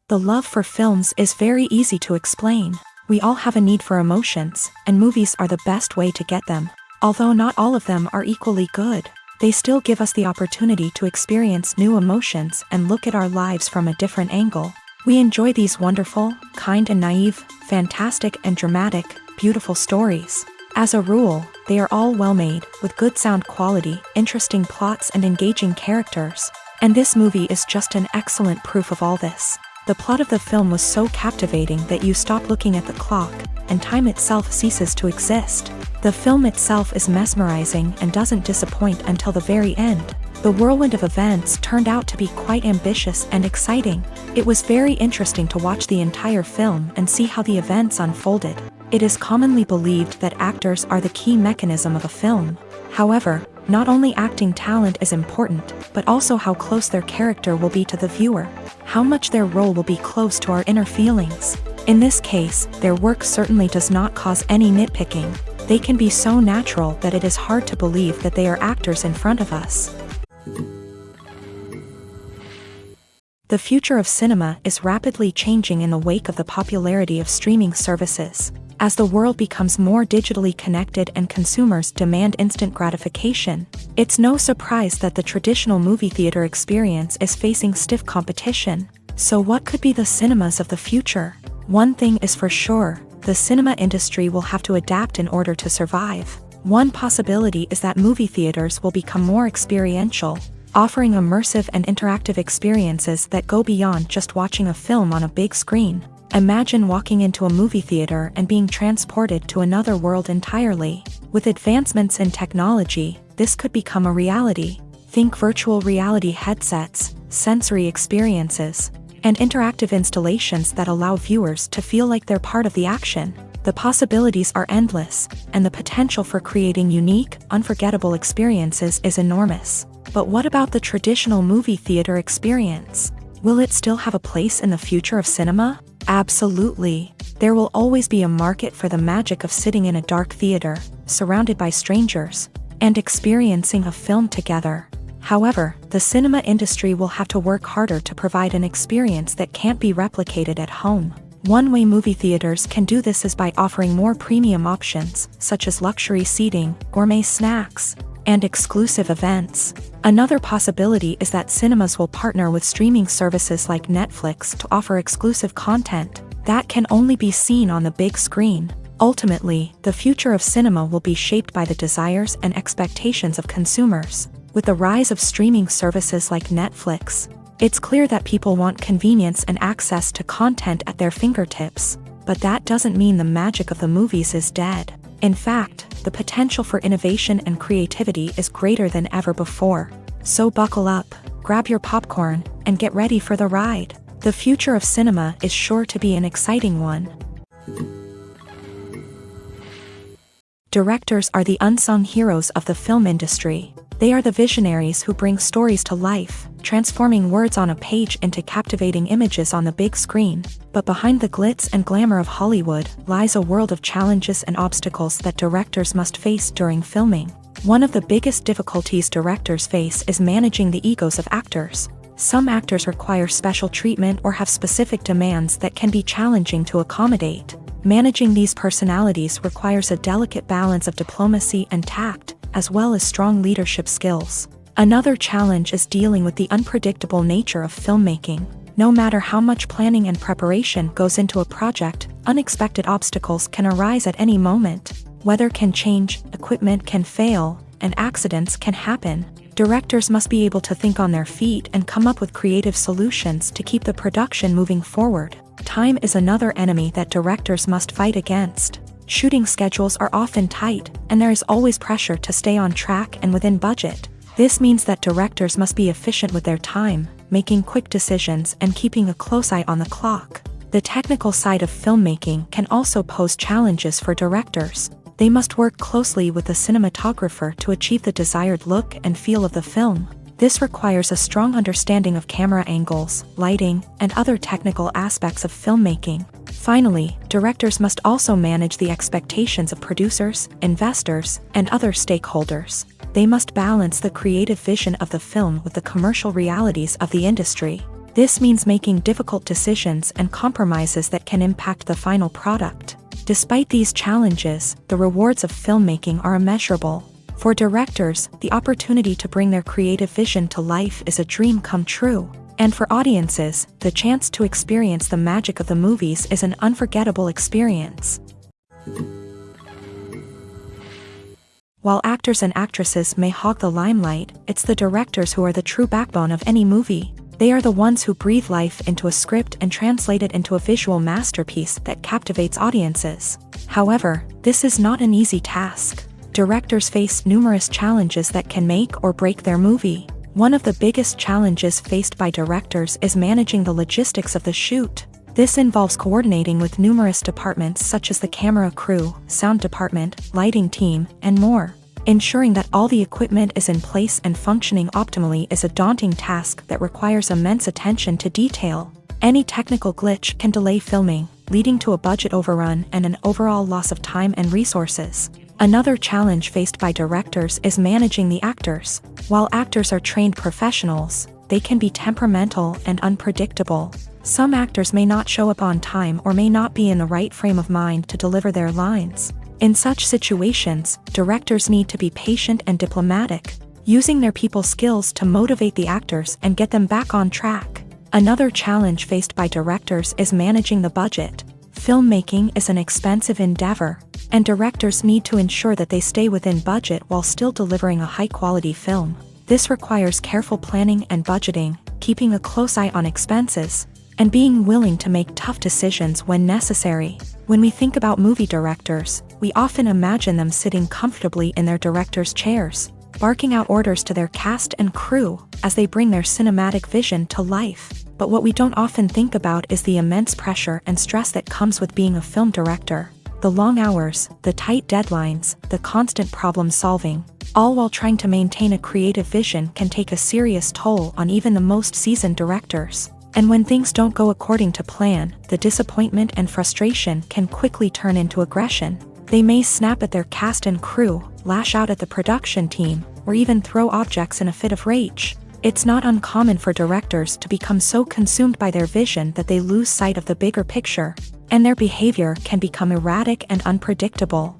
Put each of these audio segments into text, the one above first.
The love for films is very easy to explain. We all have a need for emotions, and movies are the best way to get them. Although not all of them are equally good, they still give us the opportunity to experience new emotions and look at our lives from a different angle. We enjoy these wonderful, kind and naive, fantastic and dramatic, beautiful stories. As a rule, they are all well made, with good sound quality, interesting plots and engaging characters. And this movie is just an excellent proof of all this. The plot of the film was so captivating that you stop looking at the clock, and time itself ceases to exist. The film itself is mesmerizing and doesn't disappoint until the very end. The whirlwind of events turned out to be quite ambitious and exciting. It was very interesting to watch the entire film and see how the events unfolded. It is commonly believed that actors are the key mechanism of a film. However, not only acting talent is important, but also how close their character will be to the viewer. How much their role will be close to our inner feelings. In this case, their work certainly does not cause any nitpicking. They can be so natural that it is hard to believe that they are actors in front of us. The future of cinema is rapidly changing in the wake of the popularity of streaming services. As the world becomes more digitally connected and consumers demand instant gratification, it's no surprise that the traditional movie theater experience is facing stiff competition. So what could be the cinemas of the future? One thing is for sure, the cinema industry will have to adapt in order to survive. One possibility is that movie theaters will become more experiential, offering immersive and interactive experiences that go beyond just watching a film on a big screen. Imagine walking into a movie theater and being transported to another world entirely. With advancements in technology, this could become a reality. Think virtual reality headsets, sensory experiences, and interactive installations that allow viewers to feel like they're part of the action. The possibilities are endless, and the potential for creating unique, unforgettable experiences is enormous. But what about the traditional movie theater experience? Will it still have a place in the future of cinema? Absolutely. There will always be a market for the magic of sitting in a dark theater, surrounded by strangers, and experiencing a film together. However, the cinema industry will have to work harder to provide an experience that can't be replicated at home. One way movie theaters can do this is by offering more premium options, such as luxury seating, gourmet snacks, and exclusive events. Another possibility is that cinemas will partner with streaming services like Netflix to offer exclusive content that can only be seen on the big screen. Ultimately, the future of cinema will be shaped by the desires and expectations of consumers. With the rise of streaming services like Netflix, it's clear that people want convenience and access to content at their fingertips. But that doesn't mean the magic of the movies is dead. In fact, the potential for innovation and creativity is greater than ever before. So buckle up, grab your popcorn, and get ready for the ride. The future of cinema is sure to be an exciting one. Directors are the unsung heroes of the film industry. They are the visionaries who bring stories to life, transforming words on a page into captivating images on the big screen. But behind the glitz and glamour of Hollywood lies a world of challenges and obstacles that directors must face during filming. One of the biggest difficulties directors face is managing the egos of actors. Some actors require special treatment or have specific demands that can be challenging to accommodate. Managing these personalities requires a delicate balance of diplomacy and tact, as well as strong leadership skills. Another challenge is dealing with the unpredictable nature of filmmaking. No matter how much planning and preparation goes into a project, unexpected obstacles can arise at any moment. Weather can change, equipment can fail, and accidents can happen. Directors must be able to think on their feet and come up with creative solutions to keep the production moving forward. Time is another enemy that directors must fight against. Shooting schedules are often tight, and there is always pressure to stay on track and within budget. This means that directors must be efficient with their time, making quick decisions and keeping a close eye on the clock. The technical side of filmmaking can also pose challenges for directors. They must work closely with the cinematographer to achieve the desired look and feel of the film. This requires a strong understanding of camera angles, lighting, and other technical aspects of filmmaking. Finally, directors must also manage the expectations of producers, investors, and other stakeholders. They must balance the creative vision of the film with the commercial realities of the industry. This means making difficult decisions and compromises that can impact the final product. Despite these challenges, the rewards of filmmaking are immeasurable. For directors, the opportunity to bring their creative vision to life is a dream come true. And for audiences, the chance to experience the magic of the movies is an unforgettable experience. While actors and actresses may hog the limelight, it's the directors who are the true backbone of any movie. They are the ones who breathe life into a script and translate it into a visual masterpiece that captivates audiences. However, this is not an easy task. Directors face numerous challenges that can make or break their movie. One of the biggest challenges faced by directors is managing the logistics of the shoot. This involves coordinating with numerous departments such as the camera crew, sound department, lighting team, and more. Ensuring that all the equipment is in place and functioning optimally is a daunting task that requires immense attention to detail. Any technical glitch can delay filming, leading to a budget overrun and an overall loss of time and resources. Another challenge faced by directors is managing the actors. While actors are trained professionals, they can be temperamental and unpredictable. Some actors may not show up on time or may not be in the right frame of mind to deliver their lines. In such situations, directors need to be patient and diplomatic, using their people skills to motivate the actors and get them back on track. Another challenge faced by directors is managing the budget. Filmmaking is an expensive endeavor, and directors need to ensure that they stay within budget while still delivering a high-quality film. This requires careful planning and budgeting, keeping a close eye on expenses, and being willing to make tough decisions when necessary. When we think about movie directors, we often imagine them sitting comfortably in their director's chairs, barking out orders to their cast and crew as they bring their cinematic vision to life. But what we don't often think about is the immense pressure and stress that comes with being a film director. The long hours, the tight deadlines, the constant problem solving, all while trying to maintain a creative vision can take a serious toll on even the most seasoned directors. And when things don't go according to plan, the disappointment and frustration can quickly turn into aggression. They may snap at their cast and crew, lash out at the production team, or even throw objects in a fit of rage. It's not uncommon for directors to become so consumed by their vision that they lose sight of the bigger picture, and their behavior can become erratic and unpredictable.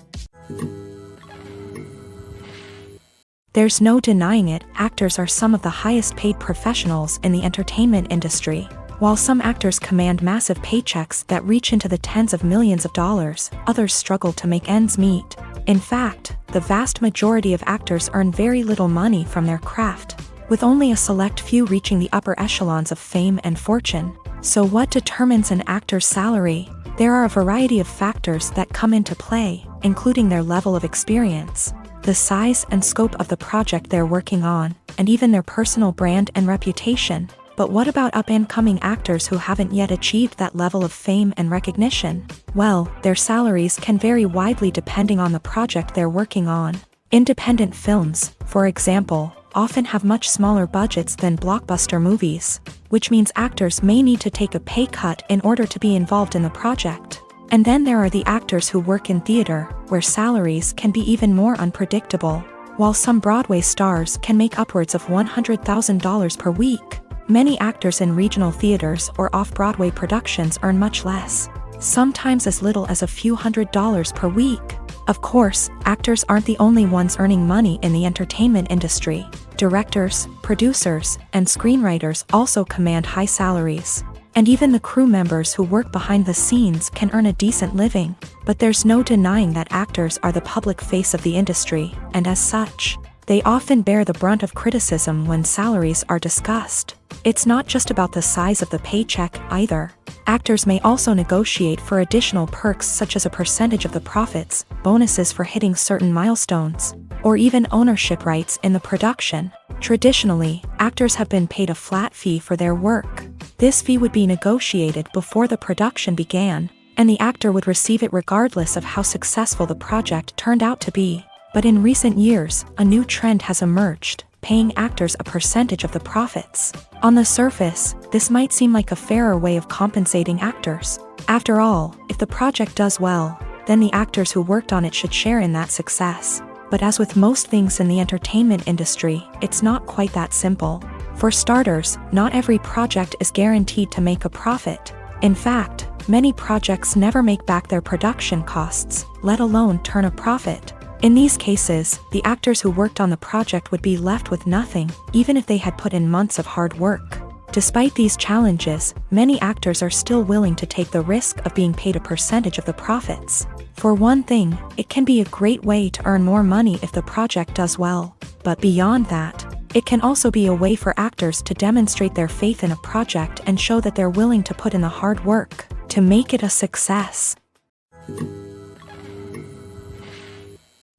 There's no denying it, actors are some of the highest paid professionals in the entertainment industry. While some actors command massive paychecks that reach into the tens of millions of dollars, others struggle to make ends meet. In fact, the vast majority of actors earn very little money from their craft, with only a select few reaching the upper echelons of fame and fortune. So what determines an actor's salary? There are a variety of factors that come into play, including their level of experience, the size and scope of the project they're working on, and even their personal brand and reputation. But what about up-and-coming actors who haven't yet achieved that level of fame and recognition? Well, their salaries can vary widely depending on the project they're working on. Independent films, for example, often have much smaller budgets than blockbuster movies, which means actors may need to take a pay cut in order to be involved in the project. And then there are the actors who work in theater, where salaries can be even more unpredictable. While some Broadway stars can make upwards of $100,000 per week, many actors in regional theaters or off-Broadway productions earn much less, sometimes as little as a few $100s per week. Of course, actors aren't the only ones earning money in the entertainment industry. Directors, producers, and screenwriters also command high salaries. And even the crew members who work behind the scenes can earn a decent living. But there's no denying that actors are the public face of the industry, and as such, they often bear the brunt of criticism when salaries are discussed. It's not just about the size of the paycheck, either. Actors may also negotiate for additional perks such as a percentage of the profits, bonuses for hitting certain milestones, or even ownership rights in the production. Traditionally, actors have been paid a flat fee for their work. This fee would be negotiated before the production began, and the actor would receive it regardless of how successful the project turned out to be. But in recent years, a new trend has emerged, paying actors a percentage of the profits. On the surface, this might seem like a fairer way of compensating actors. After all, if the project does well, then the actors who worked on it should share in that success. But as with most things in the entertainment industry, it's not quite that simple. For starters, not every project is guaranteed to make a profit. In fact, many projects never make back their production costs, let alone turn a profit. In these cases, the actors who worked on the project would be left with nothing, even if they had put in months of hard work. Despite these challenges, many actors are still willing to take the risk of being paid a percentage of the profits. For one thing, it can be a great way to earn more money if the project does well. But beyond that, it can also be a way for actors to demonstrate their faith in a project and show that they're willing to put in the hard work to make it a success.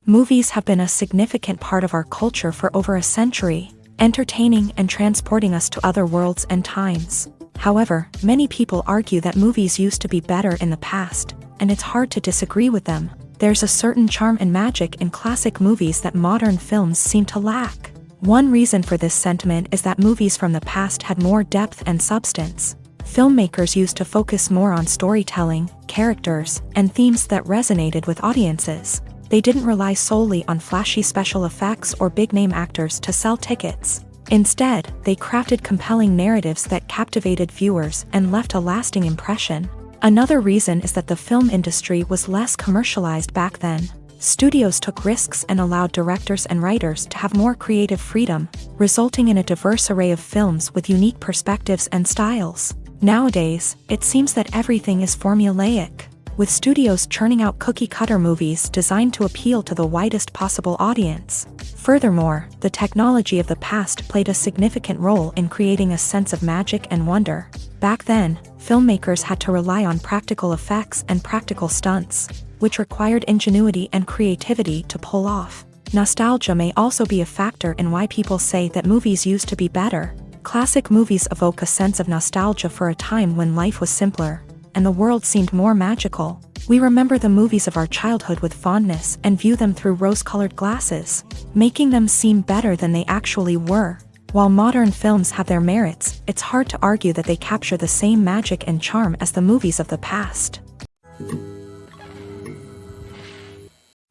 Movies have been a significant part of our culture for over a century, entertaining and transporting us to other worlds and times. However, many people argue that movies used to be better in the past, and it's hard to disagree with them. There's a certain charm and magic in classic movies that modern films seem to lack. One reason for this sentiment is that movies from the past had more depth and substance. Filmmakers used to focus more on storytelling, characters, and themes that resonated with audiences. They didn't rely solely on flashy special effects or big-name actors to sell tickets. Instead, they crafted compelling narratives that captivated viewers and left a lasting impression. Another reason is that the film industry was less commercialized back then. Studios took risks and allowed directors and writers to have more creative freedom, resulting in a diverse array of films with unique perspectives and styles. Nowadays, it seems that everything is formulaic, with studios churning out cookie-cutter movies designed to appeal to the widest possible audience. Furthermore, the technology of the past played a significant role in creating a sense of magic and wonder. Back then, filmmakers had to rely on practical effects and practical stunts, which required ingenuity and creativity to pull off. Nostalgia may also be a factor in why people say that movies used to be better. Classic movies evoke a sense of nostalgia for a time when life was simpler, and the world seemed more magical. We remember the movies of our childhood with fondness and view them through rose-colored glasses, making them seem better than they actually were. While modern films have their merits, it's hard to argue that they capture the same magic and charm as the movies of the past.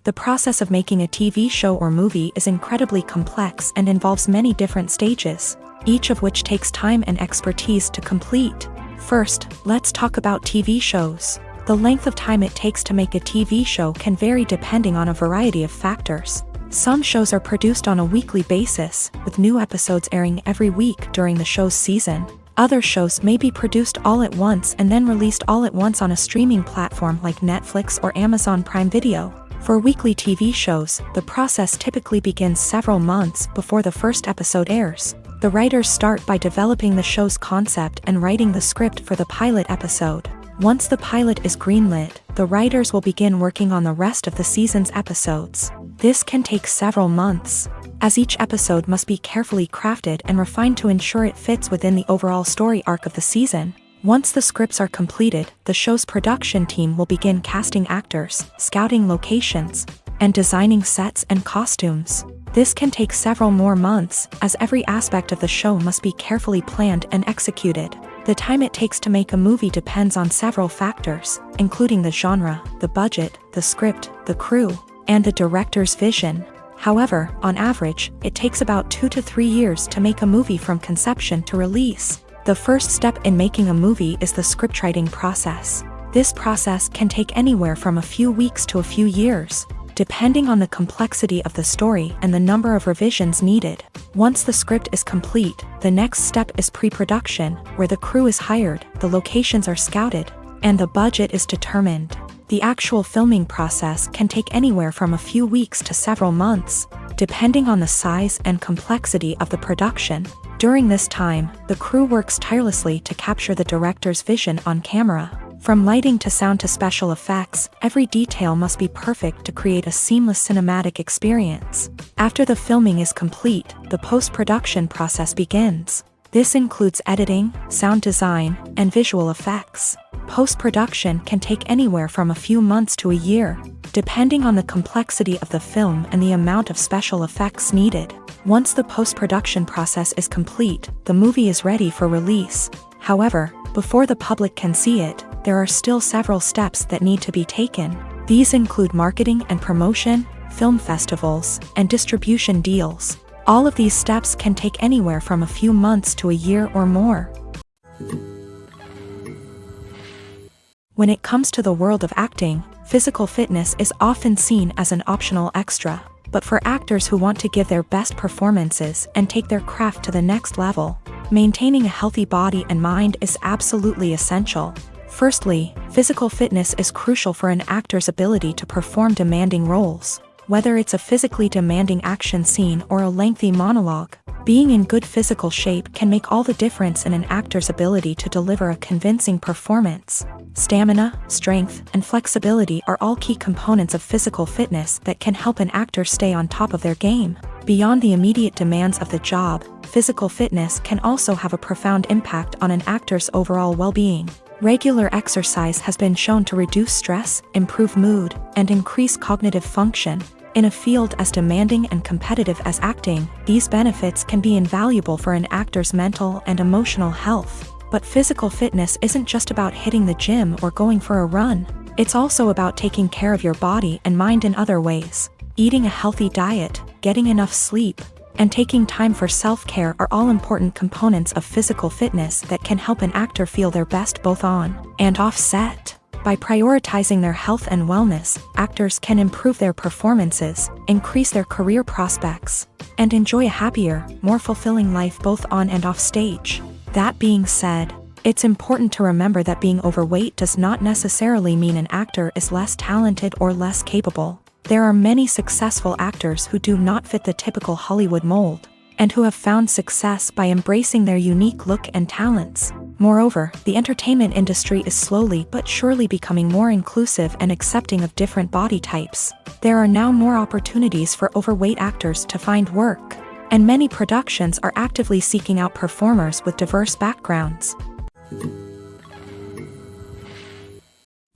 The process of making a TV show or movie is incredibly complex and involves many different stages, each of which takes time and expertise to complete. First, let's talk about TV shows. The length of time it takes to make a TV show can vary depending on a variety of factors. Some shows are produced on a weekly basis, with new episodes airing every week during the show's season. Other shows may be produced all at once and then released all at once on a streaming platform like Netflix or Amazon Prime Video. For weekly TV shows, the process typically begins several months before the first episode airs. The writers start by developing the show's concept and writing the script for the pilot episode. Once the pilot is greenlit, the writers will begin working on the rest of the season's episodes. This can take several months, as each episode must be carefully crafted and refined to ensure it fits within the overall story arc of the season. Once the scripts are completed, the show's production team will begin casting actors, scouting locations, and designing sets and costumes. This can take several more months, as every aspect of the show must be carefully planned and executed. The time it takes to make a movie depends on several factors, including the genre, the budget, the script, the crew, and the director's vision. However, on average, it takes about 2 to 3 years to make a movie from conception to release. The first step in making a movie is the scriptwriting process. This process can take anywhere from a few weeks to a few years. depending on the complexity of the story and the number of revisions needed. Once the script is complete, the next step is pre-production, where the crew is hired, the locations are scouted, and the budget is determined. The actual filming process can take anywhere from a few weeks to several months, depending on the size and complexity of the production. During this time, the crew works tirelessly to capture the director's vision on camera. From lighting to sound to special effects, every detail must be perfect to create a seamless cinematic experience. After the filming is complete, the post-production process begins. This includes editing, sound design, and visual effects. Post-production can take anywhere from a few months to a year, depending on the complexity of the film and the amount of special effects needed. Once the post-production process is complete, the movie is ready for release. However, before the public can see it, there are still several steps that need to be taken. These include marketing and promotion, film festivals, and distribution deals. All of these steps can take anywhere from a few months to a year or more. When it comes to the world of acting, physical fitness is often seen as an optional extra. But for actors who want to give their best performances and take their craft to the next level, maintaining a healthy body and mind is absolutely essential. Firstly, physical fitness is crucial for an actor's ability to perform demanding roles. Whether it's a physically demanding action scene or a lengthy monologue, being in good physical shape can make all the difference in an actor's ability to deliver a convincing performance. Stamina, strength, and flexibility are all key components of physical fitness that can help an actor stay on top of their game. Beyond the immediate demands of the job, physical fitness can also have a profound impact on an actor's overall well-being. Regular exercise has been shown to reduce stress, improve mood, and increase cognitive function. In a field as demanding and competitive as acting, these benefits can be invaluable for an actor's mental and emotional health. But physical fitness isn't just about hitting the gym or going for a run. It's also about taking care of your body and mind in other ways. Eating a healthy diet, getting enough sleep, and taking time for self-care are all important components of physical fitness that can help an actor feel their best both on and off set. By prioritizing their health and wellness, actors can improve their performances, increase their career prospects, and enjoy a happier, more fulfilling life both on and off stage. That being said, it's important to remember that being overweight does not necessarily mean an actor is less talented or less capable. There are many successful actors who do not fit the typical Hollywood mold, and who have found success by embracing their unique look and talents. Moreover, the entertainment industry is slowly but surely becoming more inclusive and accepting of different body types. There are now more opportunities for overweight actors to find work, and many productions are actively seeking out performers with diverse backgrounds.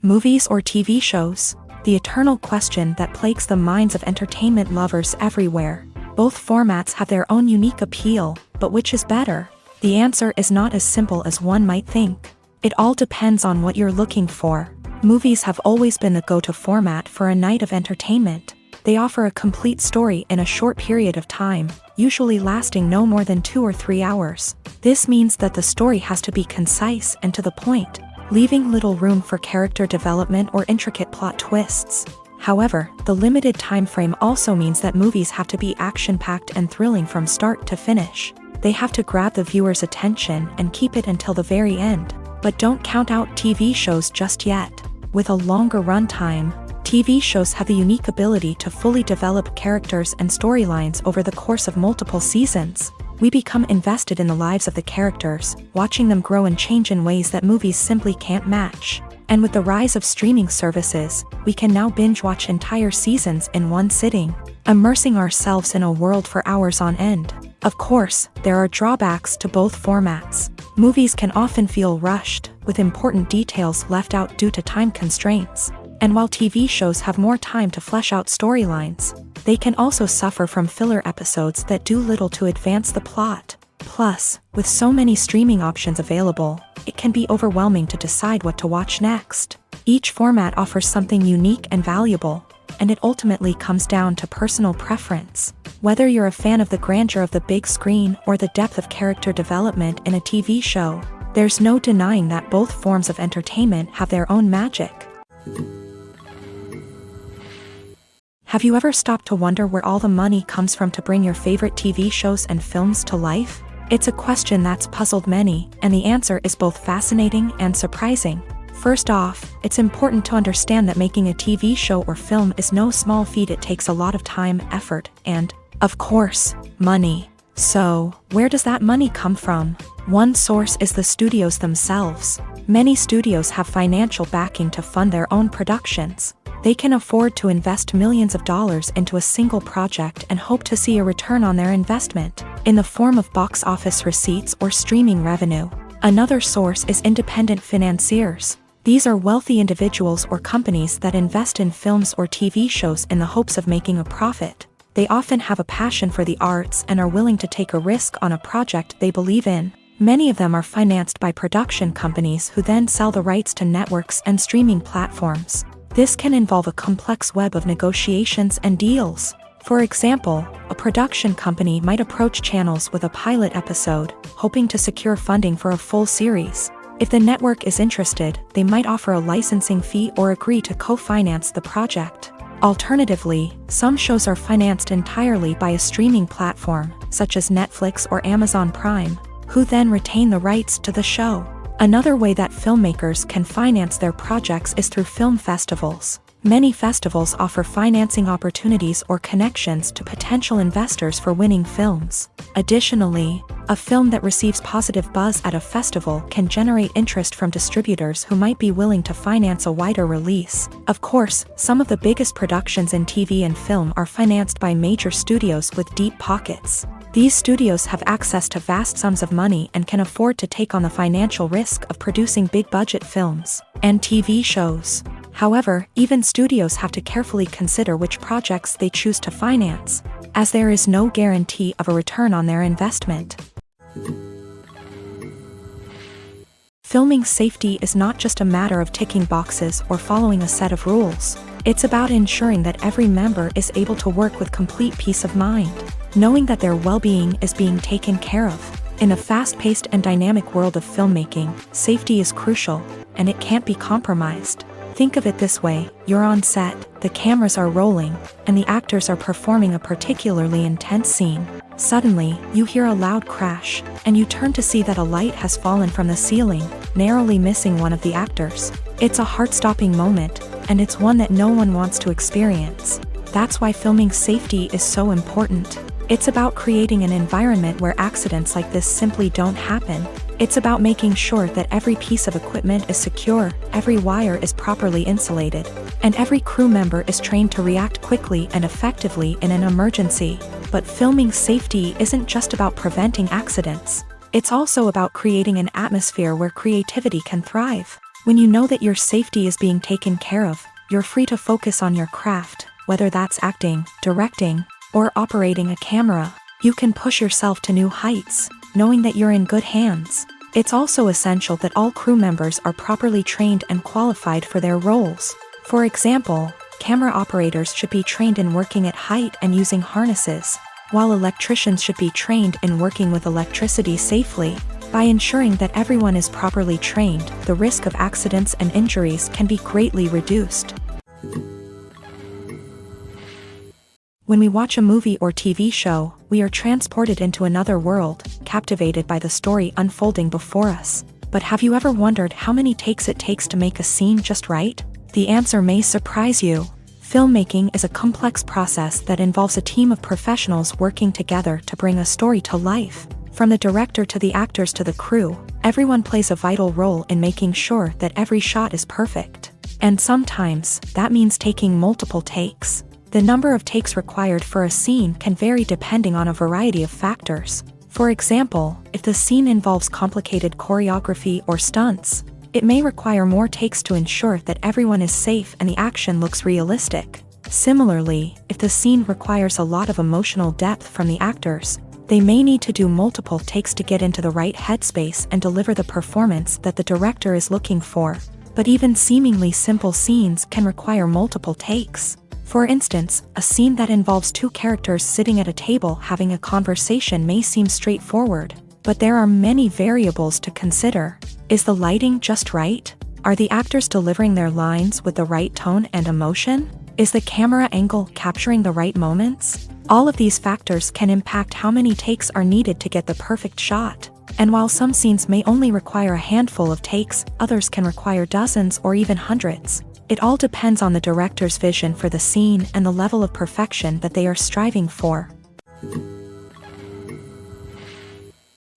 Movies or TV shows? The eternal question that plagues the minds of entertainment lovers everywhere. Both formats have their own unique appeal, but which is better? The answer is not as simple as one might think. It all depends on what you're looking for. Movies have always been the go-to format for a night of entertainment. They offer a complete story in a short period of time, usually lasting no more than 2 or 3 hours. This means that the story has to be concise and to the point, leaving little room for character development or intricate plot twists. However, the limited time frame also means that movies have to be action-packed and thrilling from start to finish. They have to grab the viewer's attention and keep it until the very end. But don't count out TV shows just yet. With a longer runtime, TV shows have the unique ability to fully develop characters and storylines over the course of multiple seasons. We become invested in the lives of the characters, watching them grow and change in ways that movies simply can't match. And with the rise of streaming services, we can now binge-watch entire seasons in one sitting, immersing ourselves in a world for hours on end. Of course, there are drawbacks to both formats. Movies can often feel rushed, with important details left out due to time constraints. And while TV shows have more time to flesh out storylines, they can also suffer from filler episodes that do little to advance the plot. Plus, with so many streaming options available, it can be overwhelming to decide what to watch next. Each format offers something unique and valuable, and it ultimately comes down to personal preference. Whether you're a fan of the grandeur of the big screen or the depth of character development in a TV show, there's no denying that both forms of entertainment have their own magic. Have you ever stopped to wonder where all the money comes from to bring your favorite TV shows and films to life? It's a question that's puzzled many, and the answer is both fascinating and surprising. First off, it's important to understand that making a TV show or film is no small feat. It takes a lot of time, effort, and, of course, money. So, where does that money come from? One source is the studios themselves. Many studios have financial backing to fund their own productions. They can afford to invest millions of dollars into a single project and hope to see a return on their investment, in the form of box office receipts or streaming revenue. Another source is independent financiers. These are wealthy individuals or companies that invest in films or TV shows in the hopes of making a profit. They often have a passion for the arts and are willing to take a risk on a project they believe in. Many of them are financed by production companies who then sell the rights to networks and streaming platforms. This can involve a complex web of negotiations and deals. For example, a production company might approach channels with a pilot episode, hoping to secure funding for a full series. If the network is interested, they might offer a licensing fee or agree to co-finance the project. Alternatively, some shows are financed entirely by a streaming platform, such as Netflix or Amazon Prime, who then retain the rights to the show. Another way that filmmakers can finance their projects is through film festivals. Many festivals offer financing opportunities or connections to potential investors for winning films. Additionally, a film that receives positive buzz at a festival can generate interest from distributors who might be willing to finance a wider release. Of course, some of the biggest productions in TV and film are financed by major studios with deep pockets. These studios have access to vast sums of money and can afford to take on the financial risk of producing big-budget films and TV shows. However, even studios have to carefully consider which projects they choose to finance, as there is no guarantee of a return on their investment. Filming safety is not just a matter of ticking boxes or following a set of rules. It's about ensuring that every member is able to work with complete peace of mind, knowing that their well-being is being taken care of. In a fast-paced and dynamic world of filmmaking, safety is crucial, and it can't be compromised. Think of it this way: you're on set, the cameras are rolling, and the actors are performing a particularly intense scene. Suddenly, you hear a loud crash, and you turn to see that a light has fallen from the ceiling, narrowly missing one of the actors. It's a heart-stopping moment, and it's one that no one wants to experience. That's why filming safety is so important. It's about creating an environment where accidents like this simply don't happen. It's about making sure that every piece of equipment is secure, every wire is properly insulated, and every crew member is trained to react quickly and effectively in an emergency. But filming safety isn't just about preventing accidents. It's also about creating an atmosphere where creativity can thrive. When you know that your safety is being taken care of, you're free to focus on your craft, whether that's acting, directing, or operating a camera. You can push yourself to new heights, knowing that you're in good hands. It's also essential that all crew members are properly trained and qualified for their roles. For example, camera operators should be trained in working at height and using harnesses, while electricians should be trained in working with electricity safely. By ensuring that everyone is properly trained, the risk of accidents and injuries can be greatly reduced. When we watch a movie or TV show, we are transported into another world, captivated by the story unfolding before us. But have you ever wondered how many takes it takes to make a scene just right? The answer may surprise you. Filmmaking is a complex process that involves a team of professionals working together to bring a story to life. From the director to the actors to the crew, everyone plays a vital role in making sure that every shot is perfect. And sometimes, that means taking multiple takes. The number of takes required for a scene can vary depending on a variety of factors. For example, if the scene involves complicated choreography or stunts, it may require more takes to ensure that everyone is safe and the action looks realistic. Similarly, if the scene requires a lot of emotional depth from the actors, they may need to do multiple takes to get into the right headspace and deliver the performance that the director is looking for. But even seemingly simple scenes can require multiple takes. For instance, a scene that involves two characters sitting at a table having a conversation may seem straightforward, but there are many variables to consider. Is the lighting just right? Are the actors delivering their lines with the right tone and emotion? Is the camera angle capturing the right moments? All of these factors can impact how many takes are needed to get the perfect shot. And while some scenes may only require a handful of takes, others can require dozens or even hundreds. It all depends on the director's vision for the scene and the level of perfection that they are striving for.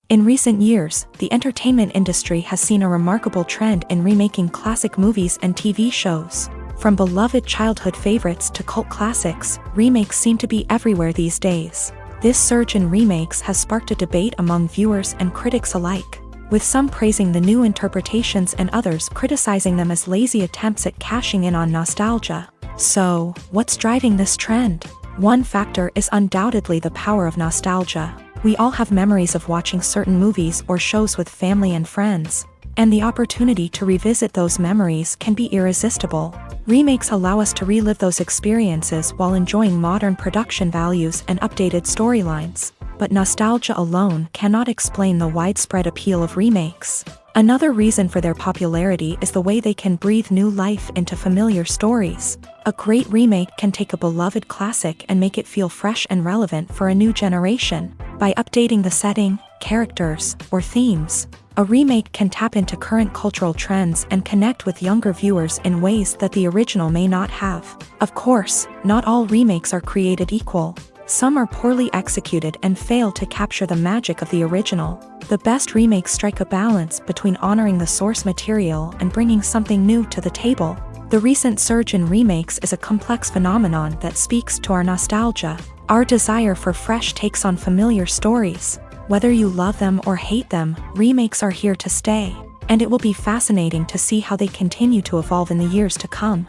In recent years, the entertainment industry has seen a remarkable trend in remaking classic movies and TV shows. From beloved childhood favorites to cult classics, remakes seem to be everywhere these days. This surge in remakes has sparked a debate among viewers and critics alike, with some praising the new interpretations and others criticizing them as lazy attempts at cashing in on nostalgia. So, what's driving this trend? One factor is undoubtedly the power of nostalgia. We all have memories of watching certain movies or shows with family and friends, and the opportunity to revisit those memories can be irresistible. Remakes allow us to relive those experiences while enjoying modern production values and updated storylines. But nostalgia alone cannot explain the widespread appeal of remakes. Another reason for their popularity is the way they can breathe new life into familiar stories. A great remake can take a beloved classic and make it feel fresh and relevant for a new generation. By updating the setting, characters, or themes, a remake can tap into current cultural trends and connect with younger viewers in ways that the original may not have. Of course, not all remakes are created equal. Some are poorly executed and fail to capture the magic of the original. The best remakes strike a balance between honoring the source material and bringing something new to the table. The recent surge in remakes is a complex phenomenon that speaks to our nostalgia, our desire for fresh takes on familiar stories. Whether you love them or hate them, remakes are here to stay, and it will be fascinating to see how they continue to evolve in the years to come.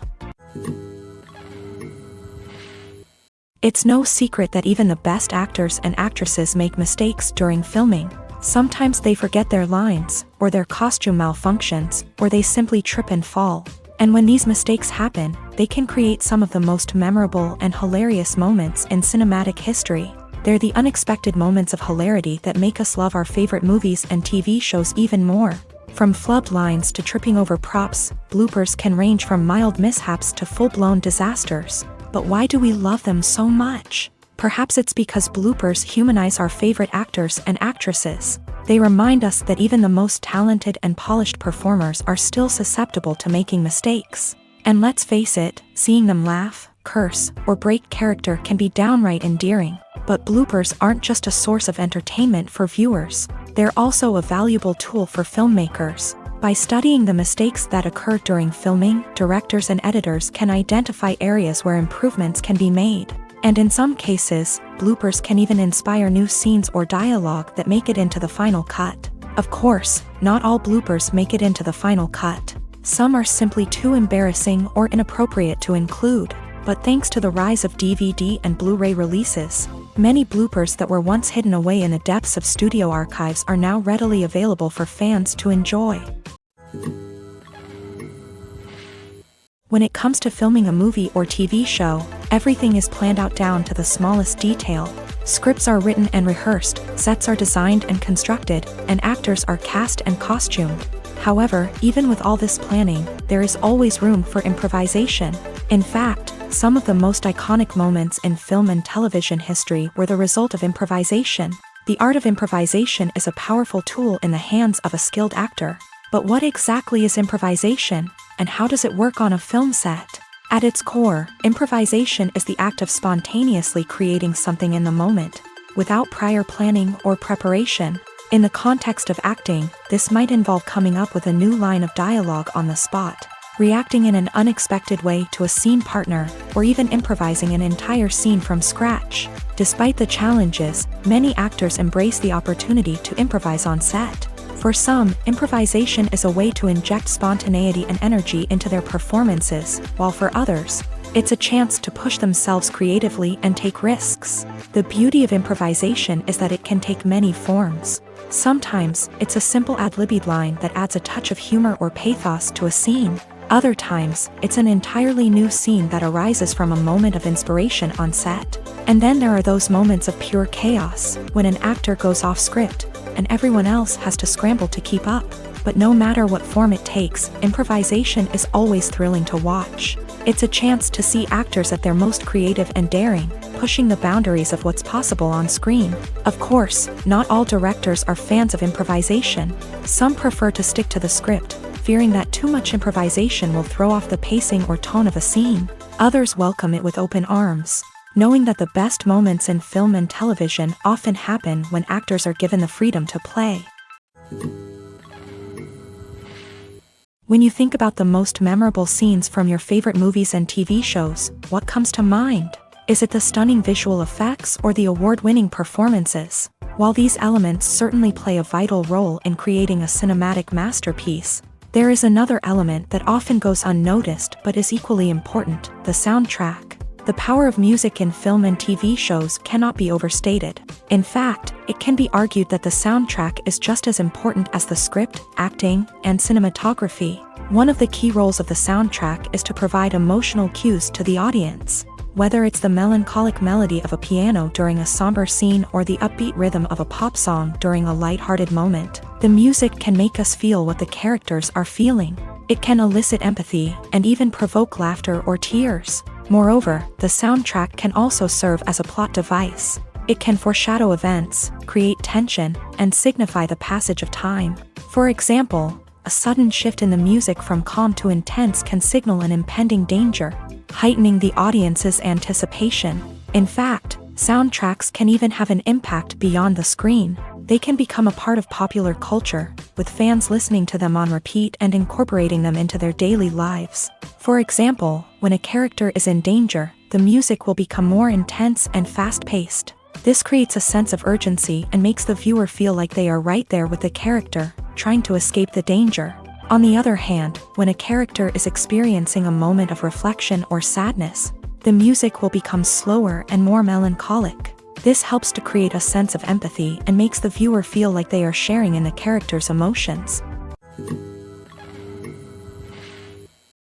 It's no secret that even the best actors and actresses make mistakes during filming. Sometimes they forget their lines, or their costume malfunctions, or they simply trip and fall. And when these mistakes happen, they can create some of the most memorable and hilarious moments in cinematic history. They're the unexpected moments of hilarity that make us love our favorite movies and TV shows even more. From flubbed lines to tripping over props, bloopers can range from mild mishaps to full-blown disasters. But why do we love them so much? Perhaps it's because bloopers humanize our favorite actors and actresses. They remind us that even the most talented and polished performers are still susceptible to making mistakes. And let's face it, seeing them laugh, curse, or break character can be downright endearing. But bloopers aren't just a source of entertainment for viewers. They're also a valuable tool for filmmakers. By studying the mistakes that occur during filming, directors and editors can identify areas where improvements can be made. And in some cases, bloopers can even inspire new scenes or dialogue that make it into the final cut. Of course, not all bloopers make it into the final cut. Some are simply too embarrassing or inappropriate to include. But thanks to the rise of DVD and Blu-ray releases, many bloopers that were once hidden away in the depths of studio archives are now readily available for fans to enjoy. When it comes to filming a movie or TV show, everything is planned out down to the smallest detail. Scripts are written and rehearsed, sets are designed and constructed, and actors are cast and costumed. However, even with all this planning, there is always room for improvisation. In fact, some of the most iconic moments in film and television history were the result of improvisation. The art of improvisation is a powerful tool in the hands of a skilled actor. But what exactly is improvisation, and how does it work on a film set? At its core, improvisation is the act of spontaneously creating something in the moment, without prior planning or preparation. In the context of acting, this might involve coming up with a new line of dialogue on the spot, reacting in an unexpected way to a scene partner, or even improvising an entire scene from scratch. Despite the challenges, many actors embrace the opportunity to improvise on set. For some, improvisation is a way to inject spontaneity and energy into their performances, while for others, it's a chance to push themselves creatively and take risks. The beauty of improvisation is that it can take many forms. Sometimes, it's a simple ad-libbed line that adds a touch of humor or pathos to a scene. Other times, it's an entirely new scene that arises from a moment of inspiration on set. And then there are those moments of pure chaos, when an actor goes off script, and everyone else has to scramble to keep up. But no matter what form it takes, improvisation is always thrilling to watch. It's a chance to see actors at their most creative and daring, pushing the boundaries of what's possible on screen. Of course, not all directors are fans of improvisation. Some prefer to stick to the script, fearing that too much improvisation will throw off the pacing or tone of a scene. Others welcome it with open arms, knowing that the best moments in film and television often happen when actors are given the freedom to play. When you think about the most memorable scenes from your favorite movies and TV shows, what comes to mind? Is it the stunning visual effects or the award-winning performances? While these elements certainly play a vital role in creating a cinematic masterpiece, there is another element that often goes unnoticed but is equally important: the soundtrack. The power of music in film and TV shows cannot be overstated. In fact, it can be argued that the soundtrack is just as important as the script, acting, and cinematography. One of the key roles of the soundtrack is to provide emotional cues to the audience. Whether it's the melancholic melody of a piano during a somber scene or the upbeat rhythm of a pop song during a lighthearted moment, the music can make us feel what the characters are feeling. It can elicit empathy and even provoke laughter or tears. Moreover, the soundtrack can also serve as a plot device. It can foreshadow events, create tension, and signify the passage of time. For example, a sudden shift in the music from calm to intense can signal an impending danger, heightening the audience's anticipation. In fact, soundtracks can even have an impact beyond the screen. They can become a part of popular culture, with fans listening to them on repeat and incorporating them into their daily lives. For example, when a character is in danger, the music will become more intense and fast-paced. This creates a sense of urgency and makes the viewer feel like they are right there with the character, trying to escape the danger. On the other hand, when a character is experiencing a moment of reflection or sadness, the music will become slower and more melancholic. This helps to create a sense of empathy and makes the viewer feel like they are sharing in the character's emotions.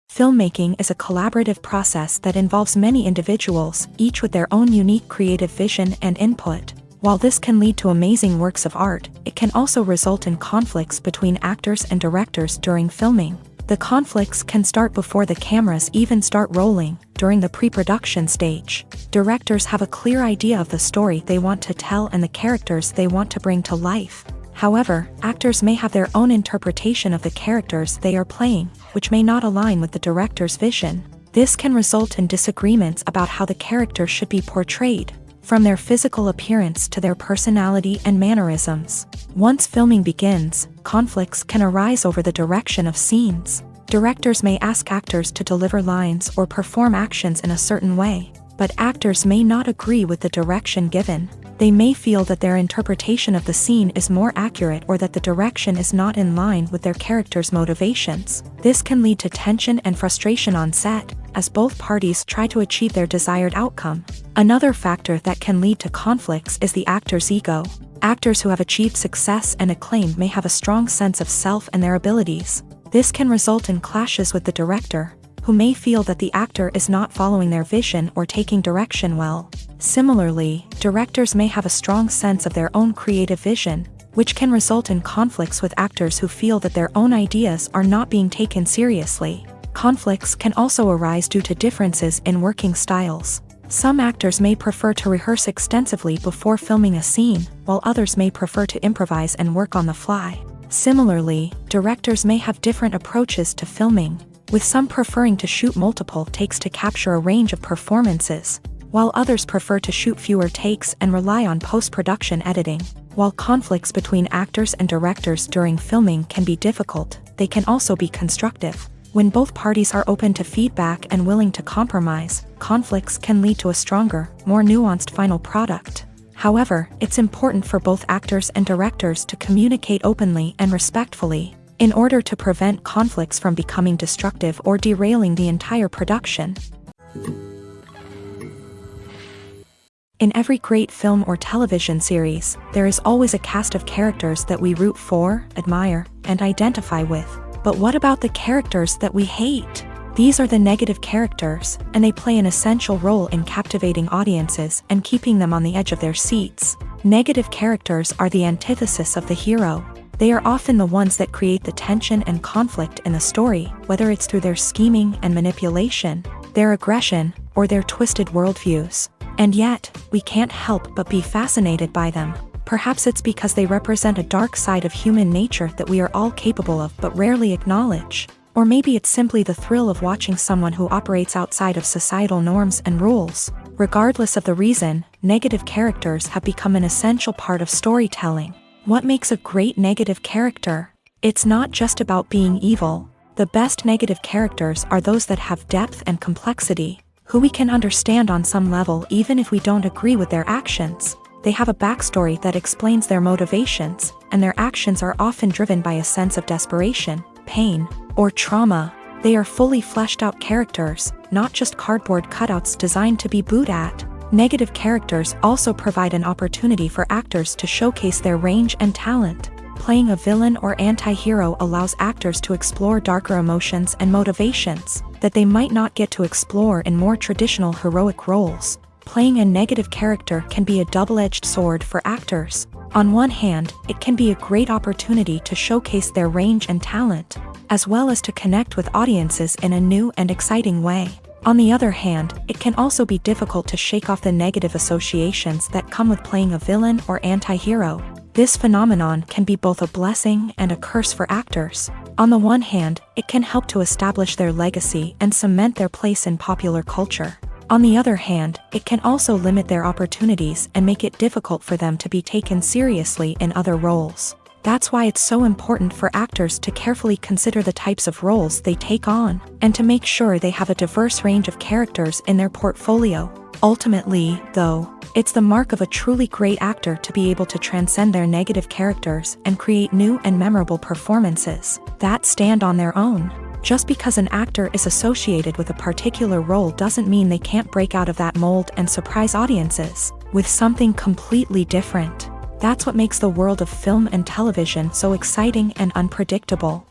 Filmmaking is a collaborative process that involves many individuals, each with their own unique creative vision and input. While this can lead to amazing works of art, it can also result in conflicts between actors and directors during filming. The conflicts can start before the cameras even start rolling, during the pre-production stage. Directors have a clear idea of the story they want to tell and the characters they want to bring to life. However, actors may have their own interpretation of the characters they are playing, which may not align with the director's vision. This can result in disagreements about how the character should be portrayed, from their physical appearance to their personality and mannerisms. Once filming begins, conflicts can arise over the direction of scenes. Directors may ask actors to deliver lines or perform actions in a certain way, but actors may not agree with the direction given. They may feel that their interpretation of the scene is more accurate or that the direction is not in line with their character's motivations. This can lead to tension and frustration on set, as both parties try to achieve their desired outcome. Another factor that can lead to conflicts is the actor's ego. Actors who have achieved success and acclaim may have a strong sense of self and their abilities. This can result in clashes with the director, who may feel that the actor is not following their vision or taking direction well. Similarly, directors may have a strong sense of their own creative vision, which can result in conflicts with actors who feel that their own ideas are not being taken seriously. Conflicts can also arise due to differences in working styles. Some actors may prefer to rehearse extensively before filming a scene, while others may prefer to improvise and work on the fly. Similarly, directors may have different approaches to filming, with some preferring to shoot multiple takes to capture a range of performances, while others prefer to shoot fewer takes and rely on post-production editing. While conflicts between actors and directors during filming can be difficult, they can also be constructive. When both parties are open to feedback and willing to compromise, conflicts can lead to a stronger, more nuanced final product. However, it's important for both actors and directors to communicate openly and respectfully, in order to prevent conflicts from becoming destructive or derailing the entire production. In every great film or television series, there is always a cast of characters that we root for, admire, and identify with. But what about the characters that we hate? These are the negative characters, and they play an essential role in captivating audiences and keeping them on the edge of their seats. Negative characters are the antithesis of the hero. They are often the ones that create the tension and conflict in the story, whether it's through their scheming and manipulation, their aggression, or their twisted worldviews. And yet, we can't help but be fascinated by them. Perhaps it's because they represent a dark side of human nature that we are all capable of but rarely acknowledge. Or maybe it's simply the thrill of watching someone who operates outside of societal norms and rules. Regardless of the reason, negative characters have become an essential part of storytelling. What makes a great negative character? It's not just about being evil. The best negative characters are those that have depth and complexity, who we can understand on some level even if we don't agree with their actions. They have a backstory that explains their motivations, and their actions are often driven by a sense of desperation, pain, or trauma. They are fully fleshed out characters, not just cardboard cutouts designed to be booed at. Negative characters also provide an opportunity for actors to showcase their range and talent. Playing a villain or anti-hero allows actors to explore darker emotions and motivations that they might not get to explore in more traditional heroic roles. Playing a negative character can be a double-edged sword for actors. On one hand, it can be a great opportunity to showcase their range and talent, as well as to connect with audiences in a new and exciting way. On the other hand, it can also be difficult to shake off the negative associations that come with playing a villain or anti-hero. This phenomenon can be both a blessing and a curse for actors. On the one hand, it can help to establish their legacy and cement their place in popular culture. On the other hand, it can also limit their opportunities and make it difficult for them to be taken seriously in other roles. That's why it's so important for actors to carefully consider the types of roles they take on, and to make sure they have a diverse range of characters in their portfolio. Ultimately, though, it's the mark of a truly great actor to be able to transcend their negative characters and create new and memorable performances that stand on their own. Just because an actor is associated with a particular role doesn't mean they can't break out of that mold and surprise audiences with something completely different. That's what makes the world of film and television so exciting and unpredictable.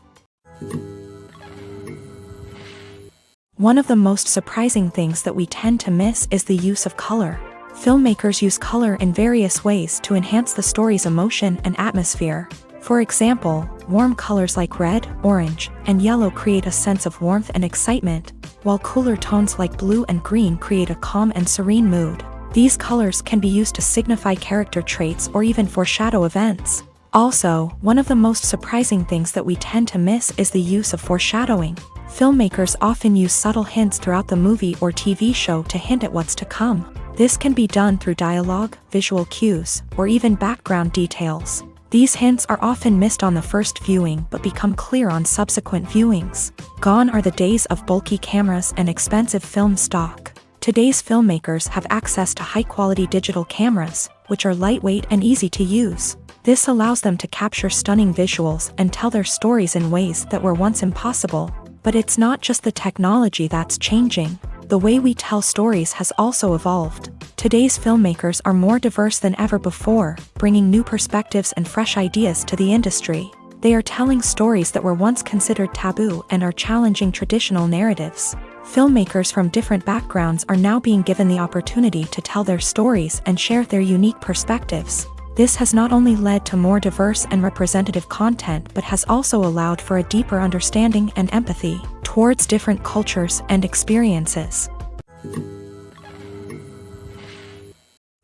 One of the most surprising things that we tend to miss is the use of color. Filmmakers use color in various ways to enhance the story's emotion and atmosphere. For example, warm colors like red, orange, and yellow create a sense of warmth and excitement, while cooler tones like blue and green create a calm and serene mood. These colors can be used to signify character traits or even foreshadow events. Also, one of the most surprising things that we tend to miss is the use of foreshadowing. Filmmakers often use subtle hints throughout the movie or TV show to hint at what's to come. This can be done through dialogue, visual cues, or even background details. These hints are often missed on the first viewing but become clear on subsequent viewings. Gone are the days of bulky cameras and expensive film stock. Today's filmmakers have access to high-quality digital cameras, which are lightweight and easy to use. This allows them to capture stunning visuals and tell their stories in ways that were once impossible. But it's not just the technology that's changing. The way we tell stories has also evolved. Today's filmmakers are more diverse than ever before, bringing new perspectives and fresh ideas to the industry. They are telling stories that were once considered taboo and are challenging traditional narratives. Filmmakers from different backgrounds are now being given the opportunity to tell their stories and share their unique perspectives. This has not only led to more diverse and representative content but has also allowed for a deeper understanding and empathy towards different cultures and experiences.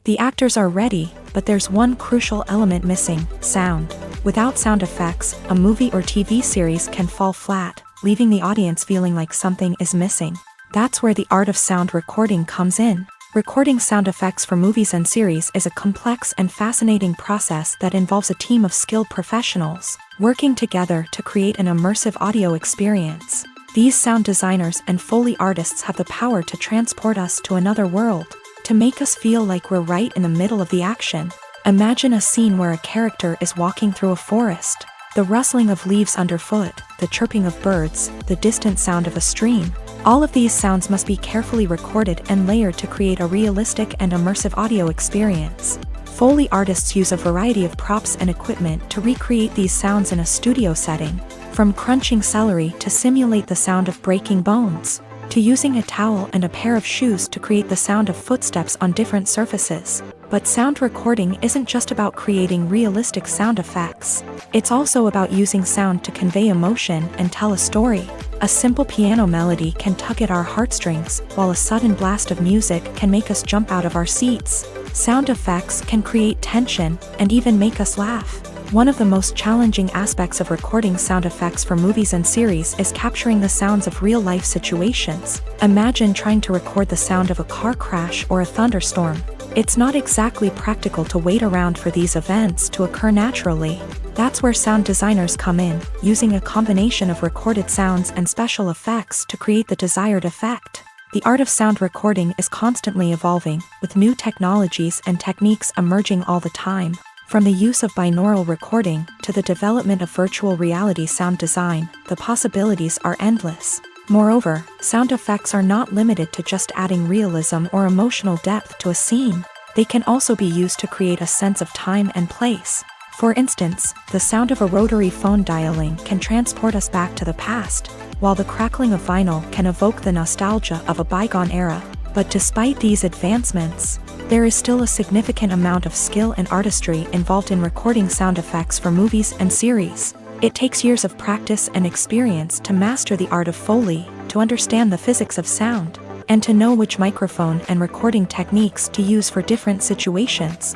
The actors are ready, but there's one crucial element missing: sound. Without sound effects, a movie or TV series can fall flat, leaving the audience feeling like something is missing. That's where the art of sound recording comes in. Recording sound effects for movies and series is a complex and fascinating process that involves a team of skilled professionals working together to create an immersive audio experience. These sound designers and Foley artists have the power to transport us to another world, to make us feel like we're right in the middle of the action. Imagine a scene where a character is walking through a forest. The rustling of leaves underfoot, the chirping of birds, the distant sound of a stream. All of these sounds must be carefully recorded and layered to create a realistic and immersive audio experience. Foley artists use a variety of props and equipment to recreate these sounds in a studio setting, from crunching celery to simulate the sound of breaking bones. to using a towel and a pair of shoes to create the sound of footsteps on different surfaces. But sound recording isn't just about creating realistic sound effects. It's also about using sound to convey emotion and tell a story. A simple piano melody can tug at our heartstrings, while a sudden blast of music can make us jump out of our seats. Sound effects can create tension and even make us laugh. One of the most challenging aspects of recording sound effects for movies and series is capturing the sounds of real-life situations. Imagine trying to record the sound of a car crash or a thunderstorm. It's not exactly practical to wait around for these events to occur naturally. That's where sound designers come in, using a combination of recorded sounds and special effects to create the desired effect. The art of sound recording is constantly evolving, with new technologies and techniques emerging all the time. From the use of binaural recording to the development of virtual reality sound design, the possibilities are endless. Moreover, sound effects are not limited to just adding realism or emotional depth to a scene. They can also be used to create a sense of time and place. For instance, the sound of a rotary phone dialing can transport us back to the past, while the crackling of vinyl can evoke the nostalgia of a bygone era. But despite these advancements, there is still a significant amount of skill and artistry involved in recording sound effects for movies and series. It takes years of practice and experience to master the art of Foley, to understand the physics of sound, and to know which microphone and recording techniques to use for different situations.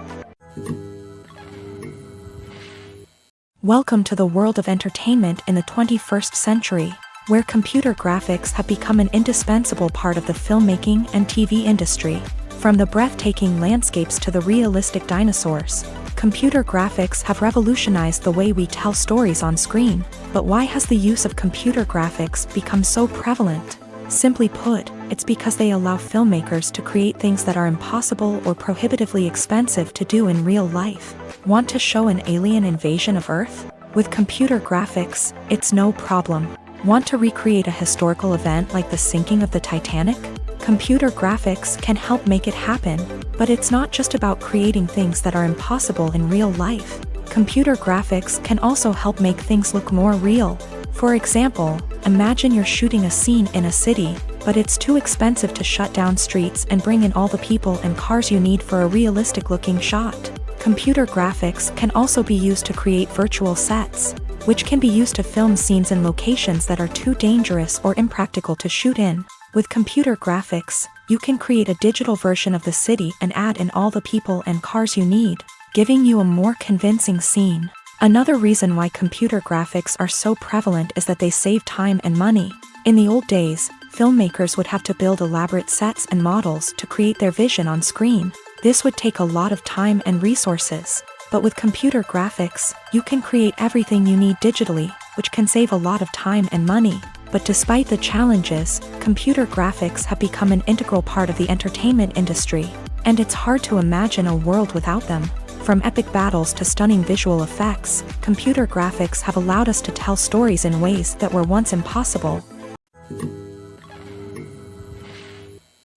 Welcome to the world of entertainment in the 21st century, where computer graphics have become an indispensable part of the filmmaking and TV industry. From the breathtaking landscapes to the realistic dinosaurs, computer graphics have revolutionized the way we tell stories on screen. But why has the use of computer graphics become so prevalent? Simply put, it's because they allow filmmakers to create things that are impossible or prohibitively expensive to do in real life. Want to show an alien invasion of Earth? With computer graphics, it's no problem. Want to recreate a historical event like the sinking of the Titanic? Computer graphics can help make it happen, but it's not just about creating things that are impossible in real life. Computer graphics can also help make things look more real. For example, imagine you're shooting a scene in a city, but it's too expensive to shut down streets and bring in all the people and cars you need for a realistic-looking shot. Computer graphics can also be used to create virtual sets, which can be used to film scenes in locations that are too dangerous or impractical to shoot in. With computer graphics, you can create a digital version of the city and add in all the people and cars you need, giving you a more convincing scene. Another reason why computer graphics are so prevalent is that they save time and money. In the old days, filmmakers would have to build elaborate sets and models to create their vision on screen. This would take a lot of time and resources. But with computer graphics, you can create everything you need digitally, which can save a lot of time and money. But despite the challenges, computer graphics have become an integral part of the entertainment industry, and it's hard to imagine a world without them. From epic battles to stunning visual effects, computer graphics have allowed us to tell stories in ways that were once impossible.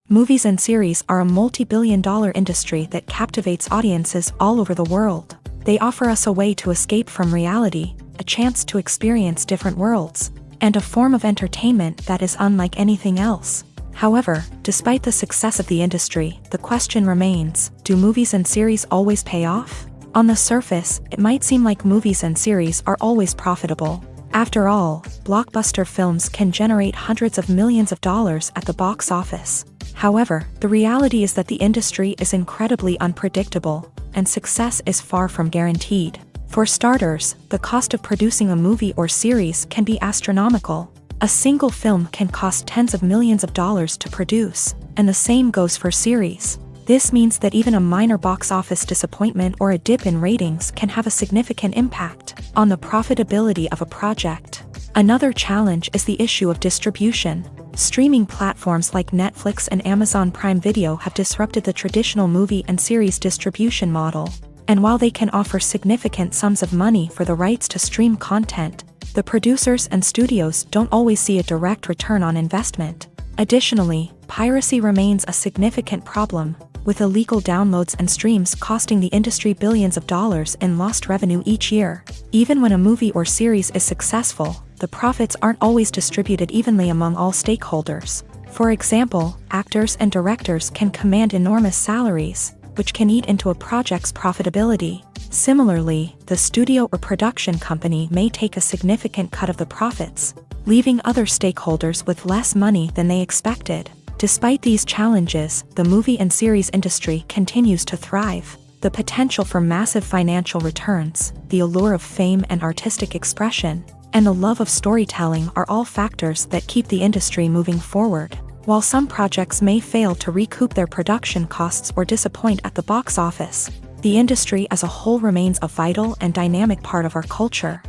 Movies and series are a multi-billion-dollar industry that captivates audiences all over the world. They offer us a way to escape from reality, a chance to experience different worlds, and a form of entertainment that is unlike anything else. However, despite the success of the industry, the question remains, do movies and series always pay off? On the surface, it might seem like movies and series are always profitable. After all, blockbuster films can generate hundreds of millions of dollars at the box office. However, the reality is that the industry is incredibly unpredictable, and success is far from guaranteed. For starters, the cost of producing a movie or series can be astronomical. A single film can cost tens of millions of dollars to produce, and the same goes for series. This means that even a minor box office disappointment or a dip in ratings can have a significant impact on the profitability of a project. Another challenge is the issue of distribution. Streaming platforms like Netflix and Amazon Prime Video have disrupted the traditional movie and series distribution model. And while they can offer significant sums of money for the rights to stream content, the producers and studios don't always see a direct return on investment. Additionally, piracy remains a significant problem, with illegal downloads and streams costing the industry billions of dollars in lost revenue each year. Even when a movie or series is successful, the profits aren't always distributed evenly among all stakeholders. For example, actors and directors can command enormous salaries, which can eat into a project's profitability. Similarly, the studio or production company may take a significant cut of the profits, leaving other stakeholders with less money than they expected. Despite these challenges, the movie and series industry continues to thrive. The potential for massive financial returns, the allure of fame and artistic expression, and the love of storytelling are all factors that keep the industry moving forward. While some projects may fail to recoup their production costs or disappoint at the box office, the industry as a whole remains a vital and dynamic part of our culture.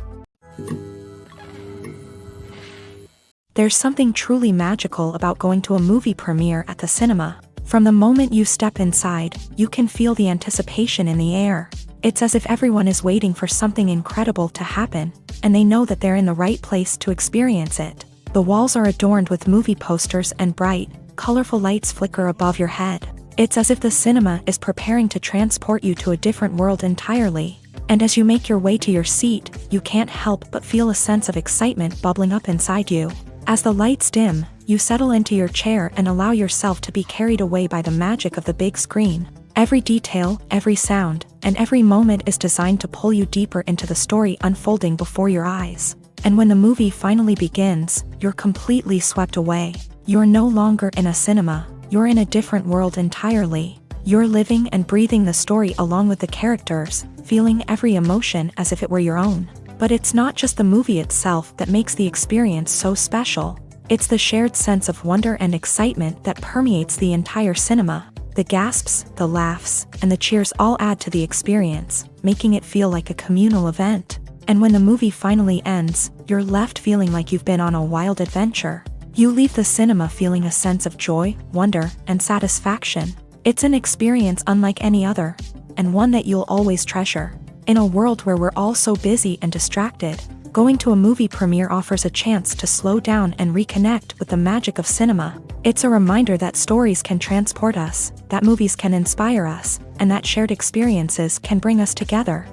There's something truly magical about going to a movie premiere at the cinema. From the moment you step inside, you can feel the anticipation in the air. It's as if everyone is waiting for something incredible to happen, and they know that they're in the right place to experience it. The walls are adorned with movie posters and bright, colorful lights flicker above your head. It's as if the cinema is preparing to transport you to a different world entirely. And as you make your way to your seat, you can't help but feel a sense of excitement bubbling up inside you. As the lights dim, you settle into your chair and allow yourself to be carried away by the magic of the big screen. Every detail, every sound, and every moment is designed to pull you deeper into the story unfolding before your eyes. And when the movie finally begins, you're completely swept away. You're no longer in a cinema, you're in a different world entirely. You're living and breathing the story along with the characters, feeling every emotion as if it were your own. But it's not just the movie itself that makes the experience so special. It's the shared sense of wonder and excitement that permeates the entire cinema. The gasps, the laughs, and the cheers all add to the experience, making it feel like a communal event. And when the movie finally ends, you're left feeling like you've been on a wild adventure. You leave the cinema feeling a sense of joy, wonder, and satisfaction. It's an experience unlike any other, and one that you'll always treasure. In a world where we're all so busy and distracted, going to a movie premiere offers a chance to slow down and reconnect with the magic of cinema. It's a reminder that stories can transport us, that movies can inspire us, and that shared experiences can bring us together.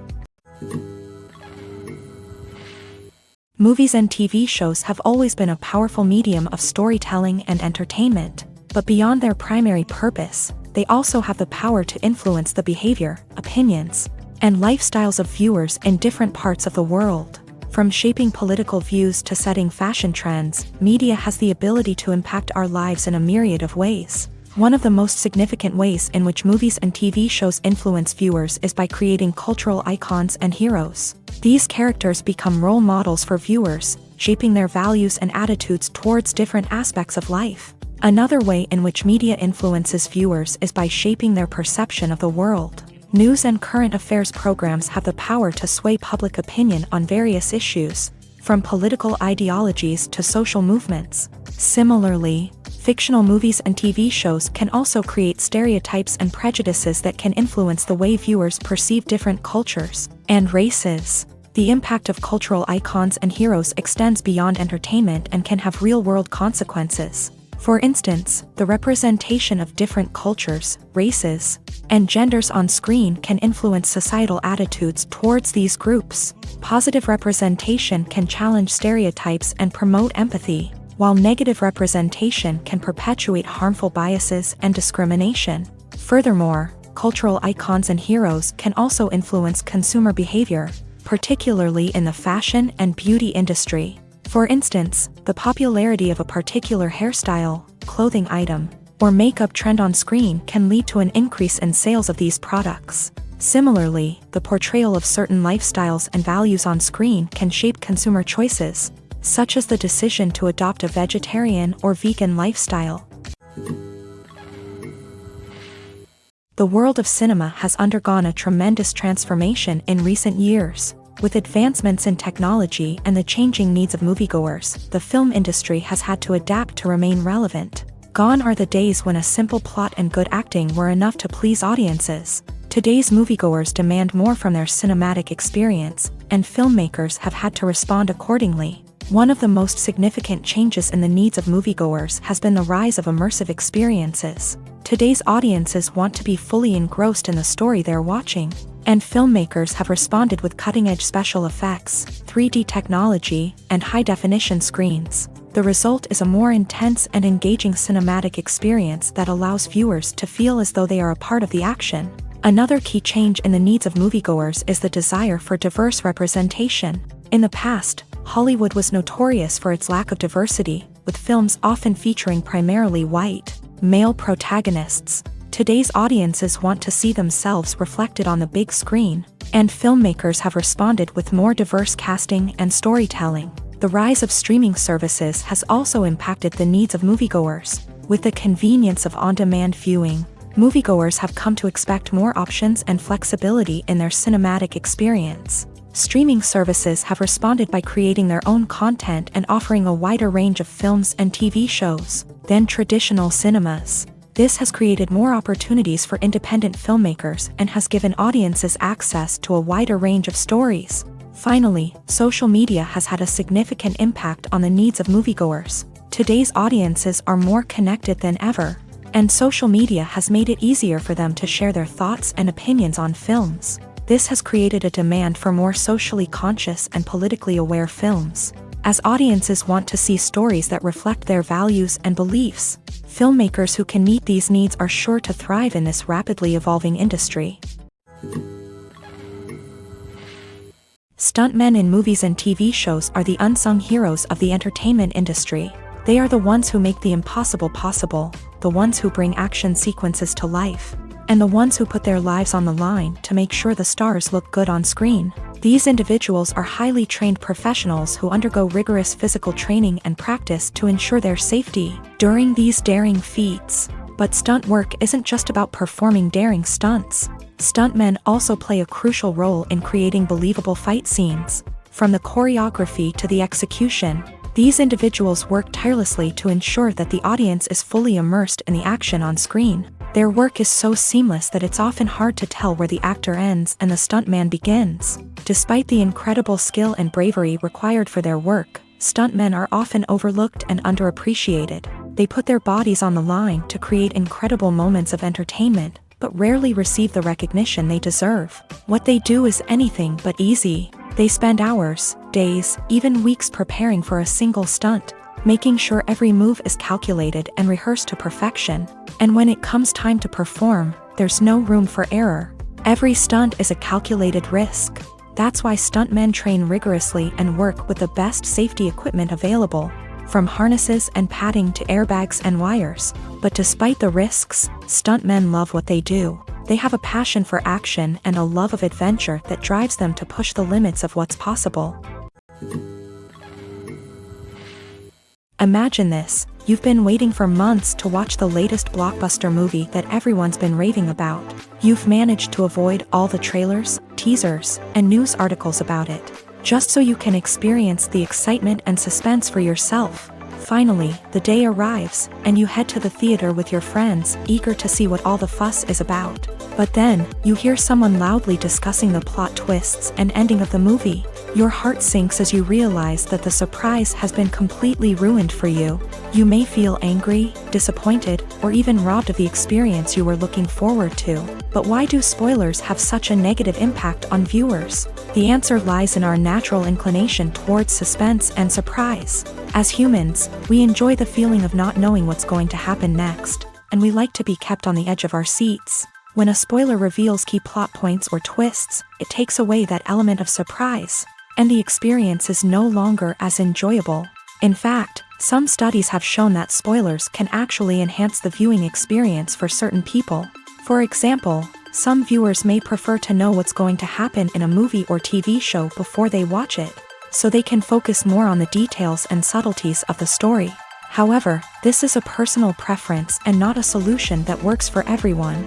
Movies and TV shows have always been a powerful medium of storytelling and entertainment, but beyond their primary purpose, they also have the power to influence the behavior, opinions, and lifestyles of viewers in different parts of the world. From shaping political views to setting fashion trends, media has the ability to impact our lives in a myriad of ways. One of the most significant ways in which movies and TV shows influence viewers is by creating cultural icons and heroes. These characters become role models for viewers, shaping their values and attitudes towards different aspects of life. Another way in which media influences viewers is by shaping their perception of the world. News and current affairs programs have the power to sway public opinion on various issues, from political ideologies to social movements. Similarly, fictional movies and TV shows can also create stereotypes and prejudices that can influence the way viewers perceive different cultures and races. The impact of cultural icons and heroes extends beyond entertainment and can have real-world consequences. For instance, the representation of different cultures, races, and genders on screen can influence societal attitudes towards these groups. Positive representation can challenge stereotypes and promote empathy, while negative representation can perpetuate harmful biases and discrimination. Furthermore, cultural icons and heroes can also influence consumer behavior, particularly in the fashion and beauty industry. For instance, the popularity of a particular hairstyle, clothing item, or makeup trend on screen can lead to an increase in sales of these products. Similarly, the portrayal of certain lifestyles and values on screen can shape consumer choices, such as the decision to adopt a vegetarian or vegan lifestyle. The world of cinema has undergone a tremendous transformation in recent years. With advancements in technology and the changing needs of moviegoers, the film industry has had to adapt to remain relevant. Gone are the days when a simple plot and good acting were enough to please audiences. Today's moviegoers demand more from their cinematic experience, and filmmakers have had to respond accordingly. One of the most significant changes in the needs of moviegoers has been the rise of immersive experiences. Today's audiences want to be fully engrossed in the story they're watching, and filmmakers have responded with cutting-edge special effects, 3D technology, and high-definition screens. The result is a more intense and engaging cinematic experience that allows viewers to feel as though they are a part of the action. Another key change in the needs of moviegoers is the desire for diverse representation. In the past, Hollywood was notorious for its lack of diversity, with films often featuring primarily white, male protagonists. Today's audiences want to see themselves reflected on the big screen, and filmmakers have responded with more diverse casting and storytelling. The rise of streaming services has also impacted the needs of moviegoers. With the convenience of on-demand viewing, moviegoers have come to expect more options and flexibility in their cinematic experience. Streaming services have responded by creating their own content and offering a wider range of films and TV shows than traditional cinemas. This has created more opportunities for independent filmmakers and has given audiences access to a wider range of stories. Finally, social media has had a significant impact on the needs of moviegoers. Today's audiences are more connected than ever, and social media has made it easier for them to share their thoughts and opinions on films. This has created a demand for more socially conscious and politically aware films. As audiences want to see stories that reflect their values and beliefs, filmmakers who can meet these needs are sure to thrive in this rapidly evolving industry. Stuntmen in movies and TV shows are the unsung heroes of the entertainment industry. They are the ones who make the impossible possible, the ones who bring action sequences to life, and the ones who put their lives on the line to make sure the stars look good on screen. These individuals are highly trained professionals who undergo rigorous physical training and practice to ensure their safety during these daring feats. But stunt work isn't just about performing daring stunts. Stuntmen also play a crucial role in creating believable fight scenes. From the choreography to the execution, these individuals work tirelessly to ensure that the audience is fully immersed in the action on screen. Their work is so seamless that it's often hard to tell where the actor ends and the stuntman begins. Despite the incredible skill and bravery required for their work, stuntmen are often overlooked and underappreciated. They put their bodies on the line to create incredible moments of entertainment, but rarely receive the recognition they deserve. What they do is anything but easy. They spend hours, days, even weeks preparing for a single stunt, making sure every move is calculated and rehearsed to perfection. And when it comes time to perform, there's no room for error. Every stunt is a calculated risk. That's why stuntmen train rigorously and work with the best safety equipment available, from harnesses and padding to airbags and wires. But despite the risks, stuntmen love what they do. They have a passion for action and a love of adventure that drives them to push the limits of what's possible. Imagine this: you've been waiting for months to watch the latest blockbuster movie that everyone's been raving about. You've managed to avoid all the trailers, teasers, and news articles about it, just so you can experience the excitement and suspense for yourself. Finally, the day arrives, and you head to the theater with your friends, eager to see what all the fuss is about. But then, you hear someone loudly discussing the plot twists and ending of the movie. Your heart sinks as you realize that the surprise has been completely ruined for you. You may feel angry, disappointed, or even robbed of the experience you were looking forward to. But why do spoilers have such a negative impact on viewers? The answer lies in our natural inclination towards suspense and surprise. As humans, we enjoy the feeling of not knowing what's going to happen next, and we like to be kept on the edge of our seats. When a spoiler reveals key plot points or twists, it takes away that element of surprise, and the experience is no longer as enjoyable. In fact, some studies have shown that spoilers can actually enhance the viewing experience for certain people. For example, some viewers may prefer to know what's going to happen in a movie or TV show before they watch it, so they can focus more on the details and subtleties of the story. However, this is a personal preference and not a solution that works for everyone.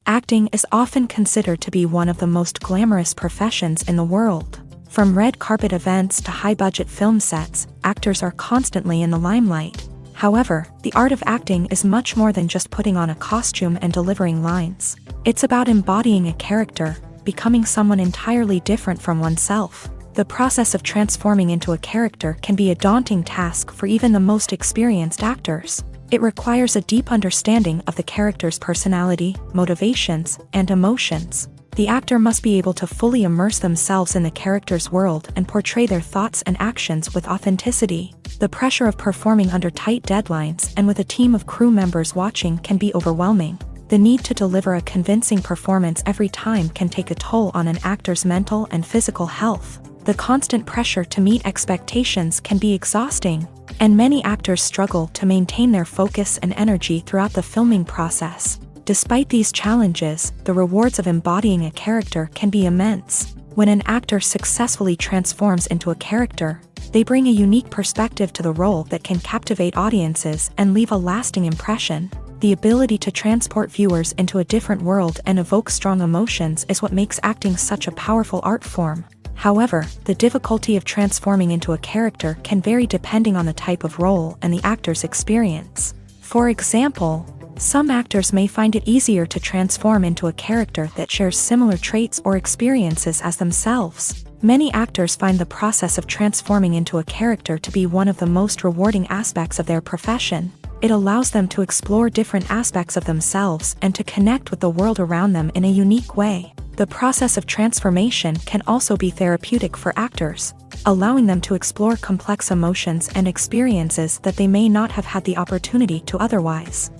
Acting is often considered to be one of the most glamorous professions in the world. From red carpet events to high-budget film sets, actors are constantly in the limelight. However, the art of acting is much more than just putting on a costume and delivering lines. It's about embodying a character, becoming someone entirely different from oneself. The process of transforming into a character can be a daunting task for even the most experienced actors. It requires a deep understanding of the character's personality, motivations, and emotions. The actor must be able to fully immerse themselves in the character's world and portray their thoughts and actions with authenticity. The pressure of performing under tight deadlines and with a team of crew members watching can be overwhelming. The need to deliver a convincing performance every time can take a toll on an actor's mental and physical health. The constant pressure to meet expectations can be exhausting, and many actors struggle to maintain their focus and energy throughout the filming process. Despite these challenges, the rewards of embodying a character can be immense. When an actor successfully transforms into a character, they bring a unique perspective to the role that can captivate audiences and leave a lasting impression. The ability to transport viewers into a different world and evoke strong emotions is what makes acting such a powerful art form. However, the difficulty of transforming into a character can vary depending on the type of role and the actor's experience. For example, some actors may find it easier to transform into a character that shares similar traits or experiences as themselves. Many actors find the process of transforming into a character to be one of the most rewarding aspects of their profession. It allows them to explore different aspects of themselves and to connect with the world around them in a unique way. The process of transformation can also be therapeutic for actors, allowing them to explore complex emotions and experiences that they may not have had the opportunity to otherwise.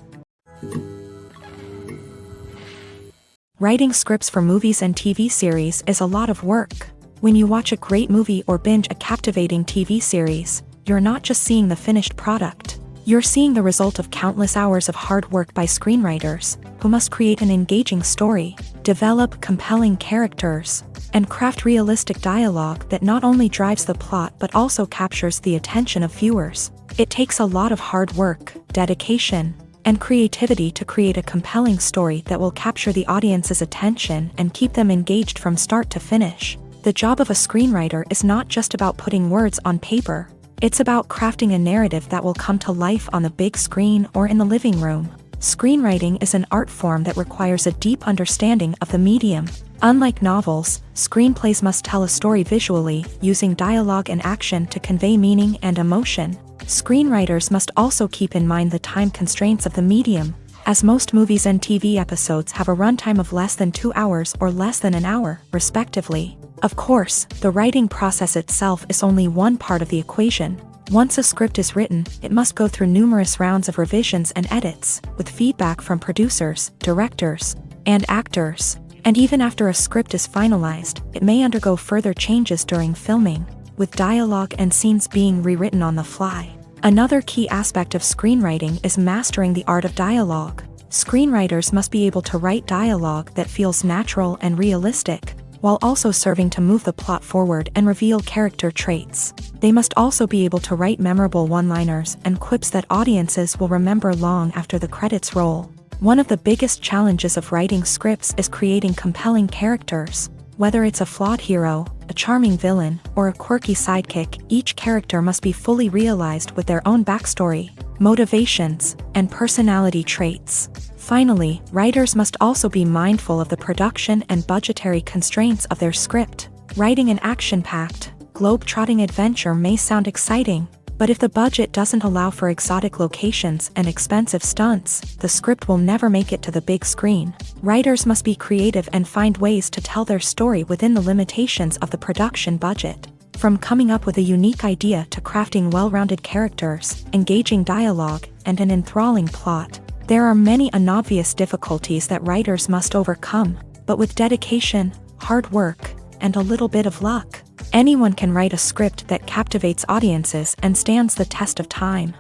Writing scripts for movies and TV series is a lot of work. When you watch a great movie or binge a captivating TV series, you're not just seeing the finished product. You're seeing the result of countless hours of hard work by screenwriters, who must create an engaging story, develop compelling characters, and craft realistic dialogue that not only drives the plot but also captures the attention of viewers. It takes a lot of hard work, dedication, and creativity to create a compelling story that will capture the audience's attention and keep them engaged from start to finish. The job of a screenwriter is not just about putting words on paper. It's about crafting a narrative that will come to life on the big screen or in the living room. Screenwriting is an art form that requires a deep understanding of the medium. Unlike novels, screenplays must tell a story visually, using dialogue and action to convey meaning and emotion. Screenwriters must also keep in mind the time constraints of the medium, as most movies and TV episodes have a runtime of less than 2 hours or less than an hour, respectively. Of course, the writing process itself is only one part of the equation. Once a script is written, it must go through numerous rounds of revisions and edits, with feedback from producers, directors, and actors. And even after a script is finalized, it may undergo further changes during filming, with dialogue and scenes being rewritten on the fly. Another key aspect of screenwriting is mastering the art of dialogue. Screenwriters must be able to write dialogue that feels natural and realistic, while also serving to move the plot forward and reveal character traits. They must also be able to write memorable one-liners and quips that audiences will remember long after the credits roll. One of the biggest challenges of writing scripts is creating compelling characters. Whether it's a flawed hero, a charming villain, or a quirky sidekick, each character must be fully realized with their own backstory, motivations, and personality traits. Finally, writers must also be mindful of the production and budgetary constraints of their script. Writing an action-packed, globe-trotting adventure may sound exciting, but if the budget doesn't allow for exotic locations and expensive stunts, the script will never make it to the big screen. Writers must be creative and find ways to tell their story within the limitations of the production budget. From coming up with a unique idea to crafting well-rounded characters, engaging dialogue, and an enthralling plot, there are many unobvious difficulties that writers must overcome, but with dedication, hard work, and a little bit of luck, anyone can write a script that captivates audiences and stands the test of time.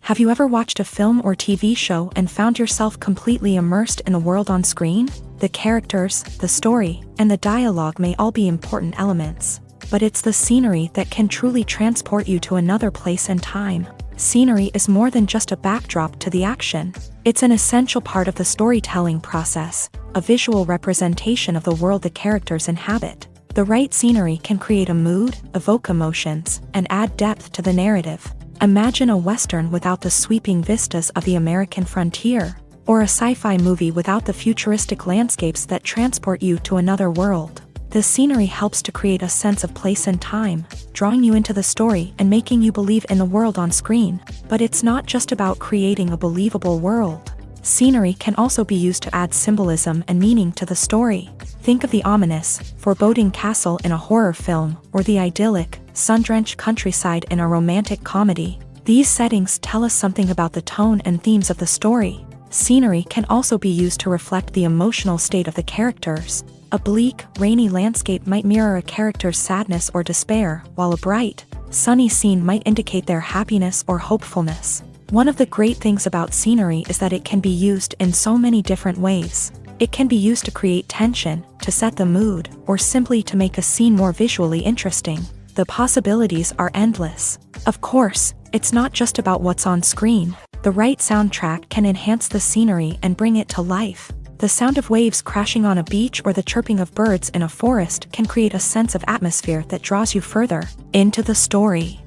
Have you ever watched a film or TV show and found yourself completely immersed in the world on screen? The characters, the story, and the dialogue may all be important elements, but it's the scenery that can truly transport you to another place and time. Scenery is more than just a backdrop to the action. It's an essential part of the storytelling process, a visual representation of the world the characters inhabit. The right scenery can create a mood, evoke emotions, and add depth to the narrative. Imagine a Western without the sweeping vistas of the American frontier. or a sci-fi movie without the futuristic landscapes that transport you to another world. The scenery helps to create a sense of place and time, drawing you into the story and making you believe in the world on screen. But it's not just about creating a believable world. Scenery can also be used to add symbolism and meaning to the story. Think of the ominous, foreboding castle in a horror film, or the idyllic, sun-drenched countryside in a romantic comedy. These settings tell us something about the tone and themes of the story. Scenery can also be used to reflect the emotional state of the characters. A bleak, rainy landscape might mirror a character's sadness or despair, while a bright, sunny scene might indicate their happiness or hopefulness. One of the great things about scenery is that it can be used in so many different ways. It can be used to create tension, to set the mood, or simply to make a scene more visually interesting. The possibilities are endless. Of course, it's not just about what's on screen. The right soundtrack can enhance the scenery and bring it to life. The sound of waves crashing on a beach or the chirping of birds in a forest can create a sense of atmosphere that draws you further into the story.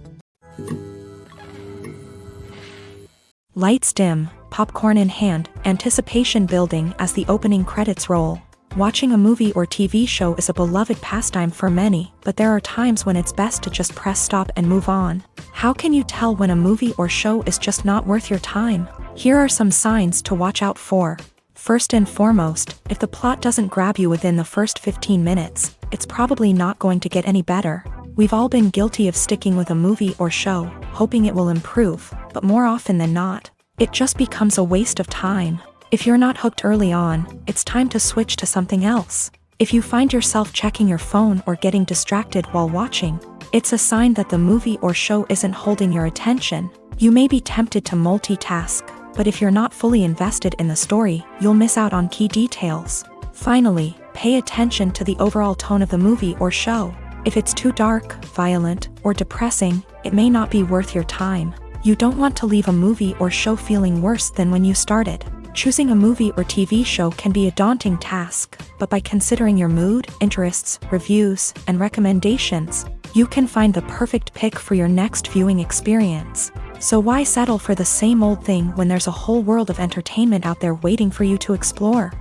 Lights dim, popcorn in hand, anticipation building as the opening credits roll. Watching a movie or TV show is a beloved pastime for many, but there are times when it's best to just press stop and move on. How can you tell when a movie or show is just not worth your time? Here are some signs to watch out for. First and foremost, if the plot doesn't grab you within the first 15 minutes, it's probably not going to get any better. We've all been guilty of sticking with a movie or show, hoping it will improve, but more often than not, it just becomes a waste of time. If you're not hooked early on, it's time to switch to something else. If you find yourself checking your phone or getting distracted while watching, it's a sign that the movie or show isn't holding your attention. You may be tempted to multitask, but if you're not fully invested in the story, you'll miss out on key details. Finally, pay attention to the overall tone of the movie or show. If it's too dark, violent, or depressing, it may not be worth your time. You don't want to leave a movie or show feeling worse than when you started. Choosing a movie or TV show can be a daunting task, but by considering your mood, interests, reviews, and recommendations, you can find the perfect pick for your next viewing experience. So why settle for the same old thing when there's a whole world of entertainment out there waiting for you to explore?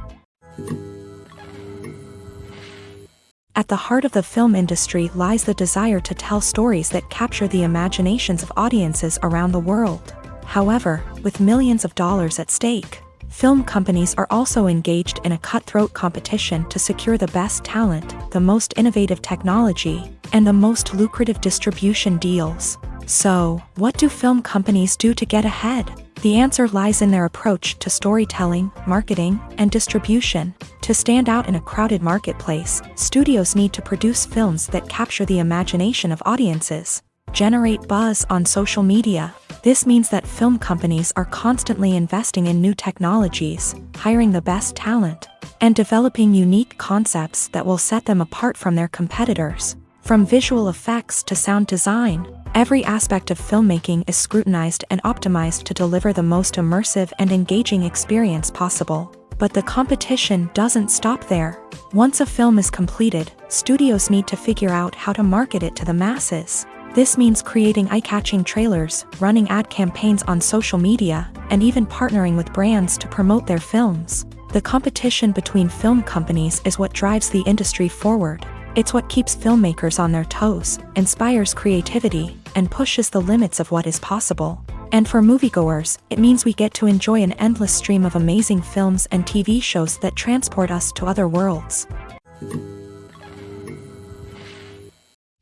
At the heart of the film industry lies the desire to tell stories that capture the imaginations of audiences around the world. However, with millions of dollars at stake, film companies are also engaged in a cutthroat competition to secure the best talent, the most innovative technology, and the most lucrative distribution deals. So, what do film companies do to get ahead? The answer lies in their approach to storytelling, marketing, and distribution. To stand out in a crowded marketplace, studios need to produce films that capture the imagination of audiences, generate buzz on social media. This means that film companies are constantly investing in new technologies, hiring the best talent, and developing unique concepts that will set them apart from their competitors. From visual effects to sound design, every aspect of filmmaking is scrutinized and optimized to deliver the most immersive and engaging experience possible. But the competition doesn't stop there. Once a film is completed, studios need to figure out how to market it to the masses. This means creating eye-catching trailers, running ad campaigns on social media, and even partnering with brands to promote their films. The competition between film companies is what drives the industry forward. It's what keeps filmmakers on their toes, inspires creativity, and pushes the limits of what is possible. And for moviegoers, it means we get to enjoy an endless stream of amazing films and TV shows that transport us to other worlds.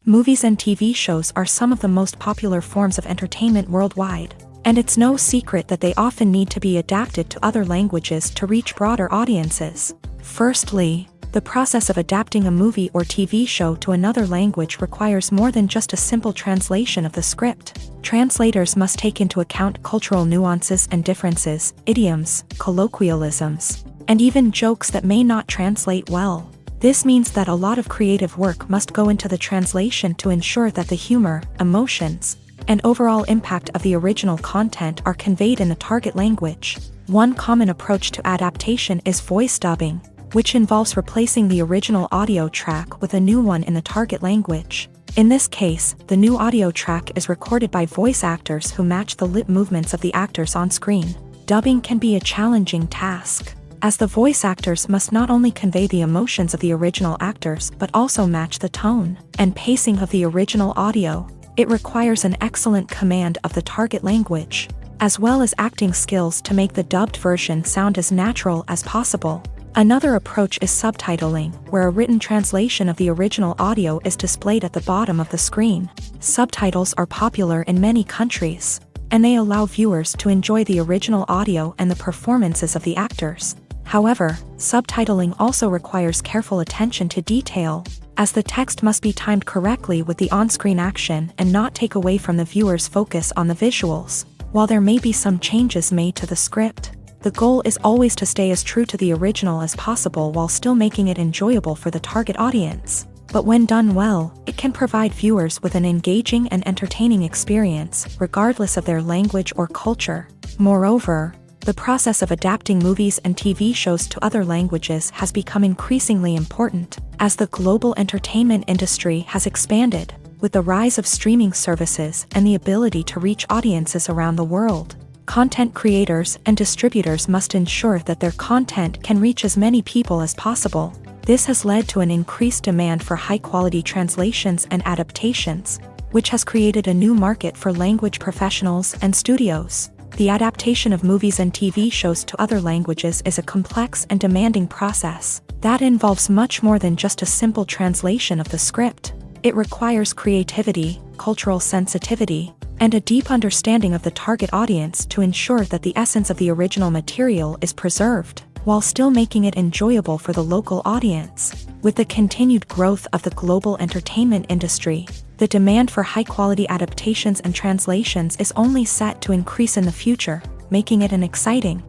Movies and TV shows are some of the most popular forms of entertainment worldwide, and it's no secret that they often need to be adapted to other languages to reach broader audiences. Firstly, the process of adapting a movie or TV show to another language requires more than just a simple translation of the script. Translators must take into account cultural nuances and differences, idioms, colloquialisms, and even jokes that may not translate well. This means that a lot of creative work must go into the translation to ensure that the humor, emotions, and overall impact of the original content are conveyed in the target language. One common approach to adaptation is voice dubbing, which involves replacing the original audio track with a new one in the target language. In this case, the new audio track is recorded by voice actors who match the lip movements of the actors on screen. dubbing can be a challenging task, as the voice actors must not only convey the emotions of the original actors but also match the tone and pacing of the original audio. It requires an excellent command of the target language, as well as acting skills to make the dubbed version sound as natural as possible. Another approach is subtitling, where a written translation of the original audio is displayed at the bottom of the screen. Subtitles are popular in many countries, and they allow viewers to enjoy the original audio and the performances of the actors. However, subtitling also requires careful attention to detail, as the text must be timed correctly with the on-screen action and not take away from the viewer's focus on the visuals. While there may be some changes made to the script, the goal is always to stay as true to the original as possible while still making it enjoyable for the target audience. But when done well, it can provide viewers with an engaging and entertaining experience, regardless of their language or culture. Moreover, the process of adapting movies and TV shows to other languages has become increasingly important, as the global entertainment industry has expanded, with the rise of streaming services and the ability to reach audiences around the world. Content creators and distributors must ensure that their content can reach as many people as possible. This has led to an increased demand for high-quality translations and adaptations, which has created a new market for language professionals and studios. The adaptation of movies and TV shows to other languages is a complex and demanding process that involves much more than just a simple translation of the script. It requires creativity, cultural sensitivity, and a deep understanding of the target audience to ensure that the essence of the original material is preserved, while still making it enjoyable for the local audience. With the continued growth of the global entertainment industry, the demand for high-quality adaptations and translations is only set to increase in the future, making it an exciting.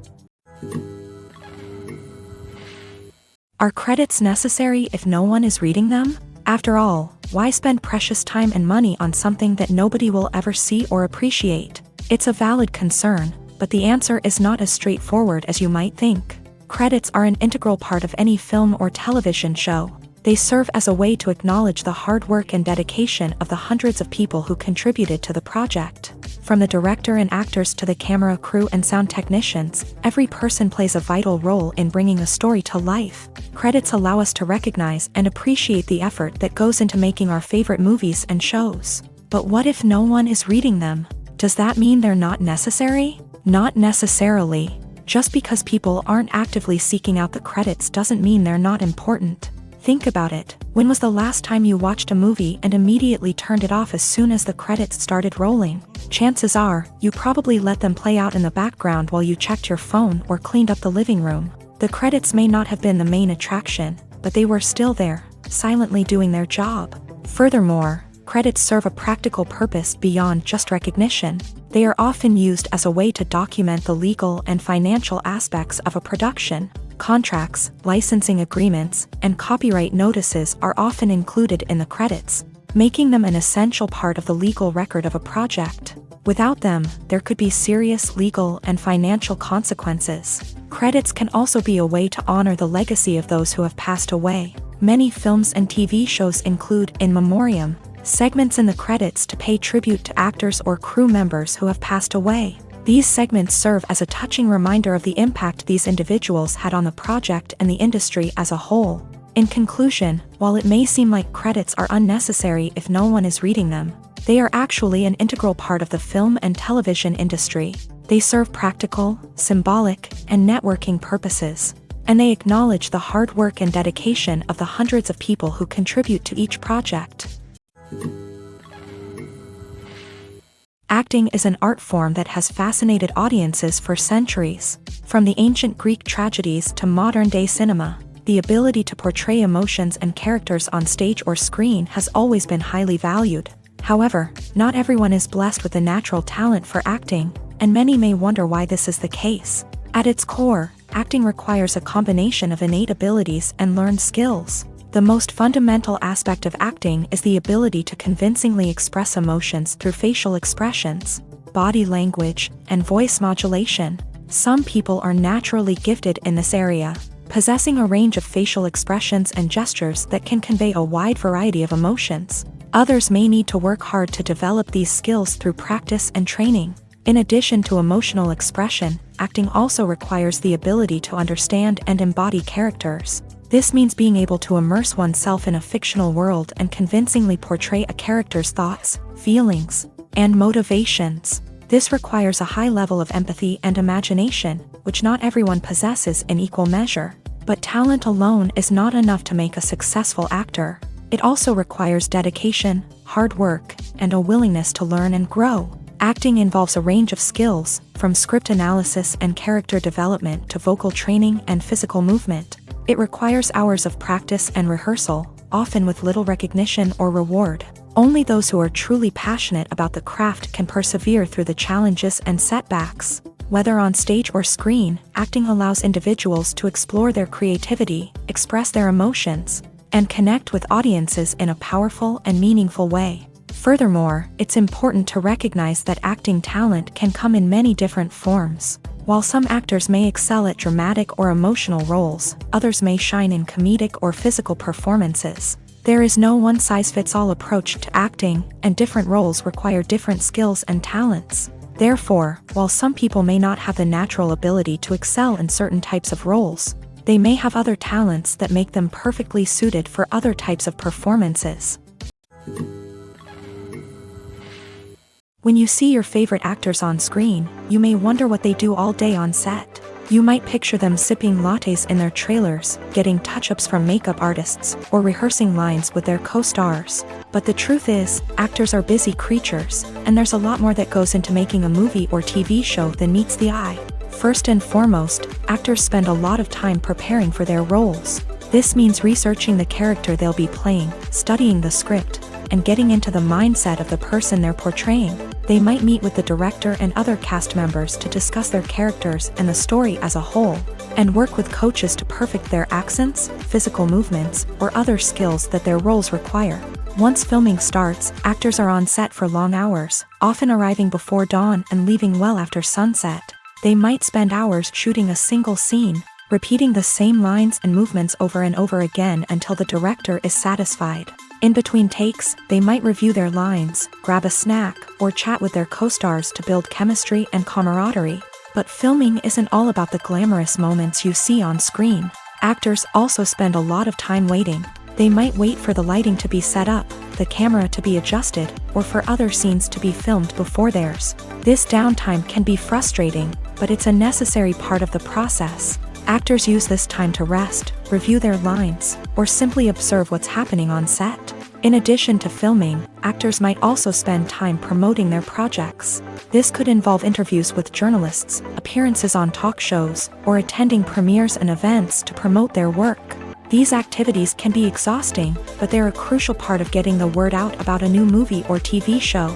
Are credits necessary if no one is reading them? After all, why spend precious time and money on something that nobody will ever see or appreciate? It's a valid concern, but the answer is not as straightforward as you might think. Credits are an integral part of any film or television show. They serve as a way to acknowledge the hard work and dedication of the hundreds of people who contributed to the project. From the director and actors to the camera crew and sound technicians, every person plays a vital role in bringing a story to life. Credits allow us to recognize and appreciate the effort that goes into making our favorite movies and shows. But what if no one is reading them? Does that mean they're not necessary? Not necessarily. Just because people aren't actively seeking out the credits doesn't mean they're not important. Think about it. When was the last time you watched a movie and immediately turned it off as soon as the credits started rolling? Chances are, you probably let them play out in the background while you checked your phone or cleaned up the living room. The credits may not have been the main attraction, but they were still there, silently doing their job. Furthermore, credits serve a practical purpose beyond just recognition. They are often used as a way to document the legal and financial aspects of a production. Contracts, licensing agreements, and copyright notices are often included in the credits, making them an essential part of the legal record of a project. Without them, there could be serious legal and financial consequences. Credits can also be a way to honor the legacy of those who have passed away. Many films and TV shows include in memoriam segments in the credits to pay tribute to actors or crew members who have passed away. These segments serve as a touching reminder of the impact these individuals had on the project and the industry as a whole. In conclusion, while it may seem like credits are unnecessary if no one is reading them, they are actually an integral part of the film and television industry. They serve practical, symbolic, and networking purposes, and they acknowledge the hard work and dedication of the hundreds of people who contribute to each project. Acting is an art form that has fascinated audiences for centuries. From the ancient Greek tragedies to modern-day cinema, the ability to portray emotions and characters on stage or screen has always been highly valued. However, not everyone is blessed with a natural talent for acting, and many may wonder why this is the case. At its core, acting requires a combination of innate abilities and learned skills. The most fundamental aspect of acting is the ability to convincingly express emotions through facial expressions, body language, and voice modulation. Some people are naturally gifted in this area, possessing a range of facial expressions and gestures that can convey a wide variety of emotions. Others may need to work hard to develop these skills through practice and training. In addition to emotional expression, acting also requires the ability to understand and embody characters. This means being able to immerse oneself in a fictional world and convincingly portray a character's thoughts, feelings, and motivations. This requires a high level of empathy and imagination, which not everyone possesses in equal measure. But talent alone is not enough to make a successful actor. It also requires dedication, hard work, and a willingness to learn and grow. Acting involves a range of skills, from script analysis and character development to vocal training and physical movement. It requires hours of practice and rehearsal, often with little recognition or reward. Only those who are truly passionate about the craft can persevere through the challenges and setbacks. Whether on stage or screen, acting allows individuals to explore their creativity, express their emotions, and connect with audiences in a powerful and meaningful way. Furthermore, it's important to recognize that acting talent can come in many different forms. While some actors may excel at dramatic or emotional roles, others may shine in comedic or physical performances. There is no one-size-fits-all approach to acting, and different roles require different skills and talents. Therefore, while some people may not have the natural ability to excel in certain types of roles, they may have other talents that make them perfectly suited for other types of performances. When you see your favorite actors on screen, you may wonder what they do all day on set. You might picture them sipping lattes in their trailers, getting touch-ups from makeup artists, or rehearsing lines with their co-stars. But the truth is, actors are busy creatures, and there's a lot more that goes into making a movie or TV show than meets the eye. First and foremost, actors spend a lot of time preparing for their roles. This means researching the character they'll be playing, studying the script, and getting into the mindset of the person they're portraying. They might meet with the director and other cast members to discuss their characters and the story as a whole, and work with coaches to perfect their accents, physical movements, or other skills that their roles require. Once filming starts, actors are on set for long hours, often arriving before dawn and leaving well after sunset. They might spend hours shooting a single scene, repeating the same lines and movements over and over again until the director is satisfied. In between takes, they might review their lines, grab a snack, or chat with their co-stars to build chemistry and camaraderie. But filming isn't all about the glamorous moments you see on screen. Actors also spend a lot of time waiting. They might wait for the lighting to be set up, the camera to be adjusted, or for other scenes to be filmed before theirs. This downtime can be frustrating, but it's a necessary part of the process. Actors use this time to rest, review their lines, or simply observe what's happening on set. In addition to filming, actors might also spend time promoting their projects. This could involve interviews with journalists, appearances on talk shows, or attending premieres and events to promote their work. These activities can be exhausting, but they're a crucial part of getting the word out about a new movie or TV show.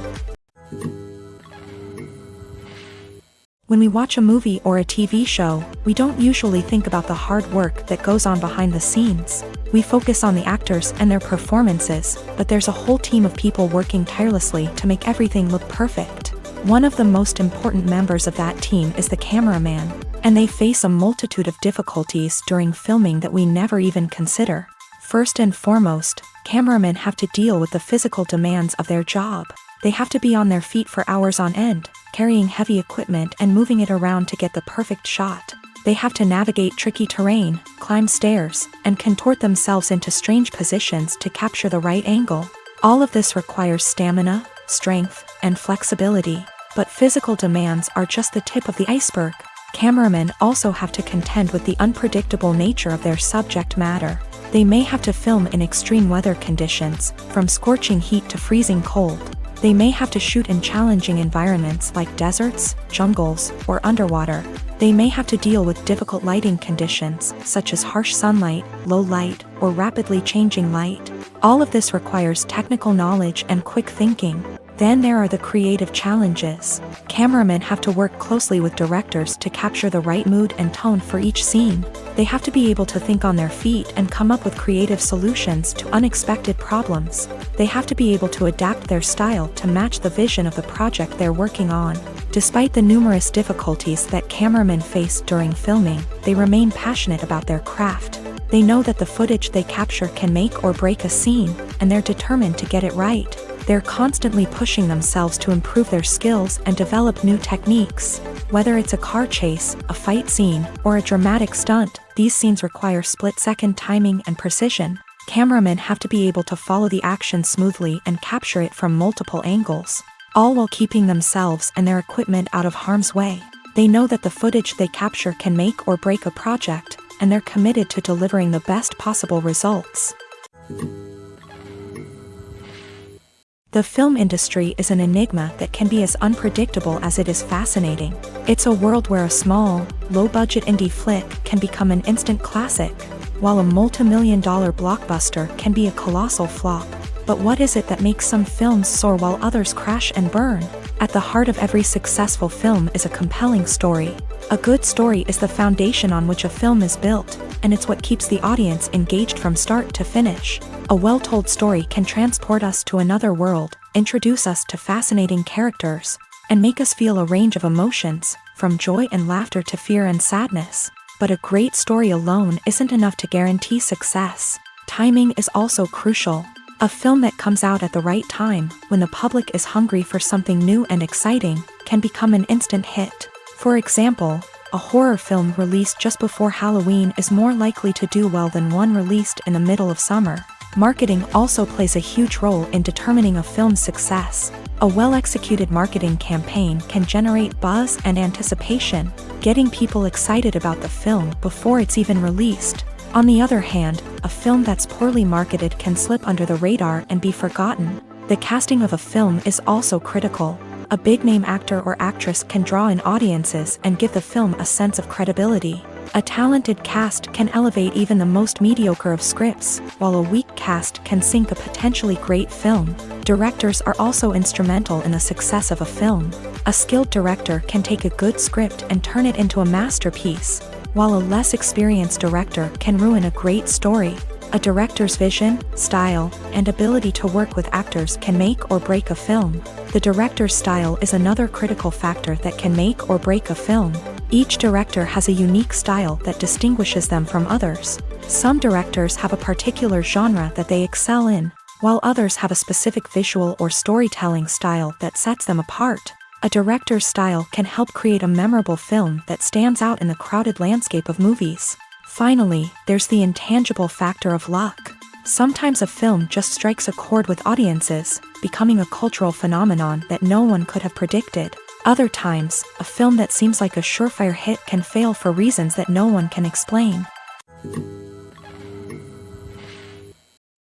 When we watch a movie or a TV show, we don't usually think about the hard work that goes on behind the scenes. We focus on the actors and their performances, but there's a whole team of people working tirelessly to make everything look perfect. One of the most important members of that team is the cameraman, and they face a multitude of difficulties during filming that we never even consider. First and foremost, cameramen have to deal with the physical demands of their job. They have to be on their feet for hours on end, carrying heavy equipment and moving it around to get the perfect shot. They have to navigate tricky terrain, climb stairs, and contort themselves into strange positions to capture the right angle. All of this requires stamina, strength, and flexibility. But physical demands are just the tip of the iceberg. Cameramen also have to contend with the unpredictable nature of their subject matter. They may have to film in extreme weather conditions, from scorching heat to freezing cold. They may have to shoot in challenging environments like deserts, jungles, or underwater. They may have to deal with difficult lighting conditions, such as harsh sunlight, low light, or rapidly changing light. All of this requires technical knowledge and quick thinking. Then there are the creative challenges. Cameramen have to work closely with directors to capture the right mood and tone for each scene. They have to be able to think on their feet and come up with creative solutions to unexpected problems. They have to be able to adapt their style to match the vision of the project they're working on. Despite the numerous difficulties that cameramen face during filming, they remain passionate about their craft. They know that the footage they capture can make or break a scene, and they're determined to get it right. They're constantly pushing themselves to improve their skills and develop new techniques. Whether it's a car chase, a fight scene, or a dramatic stunt, these scenes require split-second timing and precision. Cameramen have to be able to follow the action smoothly and capture it from multiple angles, all while keeping themselves and their equipment out of harm's way. They know that the footage they capture can make or break a project, and they're committed to delivering the best possible results. The film industry is an enigma that can be as unpredictable as it is fascinating. It's a world where a small, low-budget indie flick can become an instant classic, while a multi-million-dollar blockbuster can be a colossal flop. But what is it that makes some films soar while others crash and burn? At the heart of every successful film is a compelling story. A good story is the foundation on which a film is built, and it's what keeps the audience engaged from start to finish. A well-told story can transport us to another world, introduce us to fascinating characters, and make us feel a range of emotions, from joy and laughter to fear and sadness. But a great story alone isn't enough to guarantee success. Timing is also crucial. A film that comes out at the right time, when the public is hungry for something new and exciting, can become an instant hit. For example, a horror film released just before Halloween is more likely to do well than one released in the middle of summer. Marketing also plays a huge role in determining a film's success. A well-executed marketing campaign can generate buzz and anticipation, getting people excited about the film before it's even released. On the other hand, a film that's poorly marketed can slip under the radar and be forgotten. The casting of a film is also critical. A big-name actor or actress can draw in audiences and give the film a sense of credibility. A talented cast can elevate even the most mediocre of scripts, while a weak cast can sink a potentially great film. Directors are also instrumental in the success of a film. A skilled director can take a good script and turn it into a masterpiece, while a less experienced director can ruin a great story. A director's vision, style, and ability to work with actors can make or break a film. The director's style is another critical factor that can make or break a film. Each director has a unique style that distinguishes them from others. Some directors have a particular genre that they excel in, while others have a specific visual or storytelling style that sets them apart. A director's style can help create a memorable film that stands out in the crowded landscape of movies. Finally, there's the intangible factor of luck. Sometimes a film just strikes a chord with audiences, becoming a cultural phenomenon that no one could have predicted. Other times, a film that seems like a surefire hit can fail for reasons that no one can explain.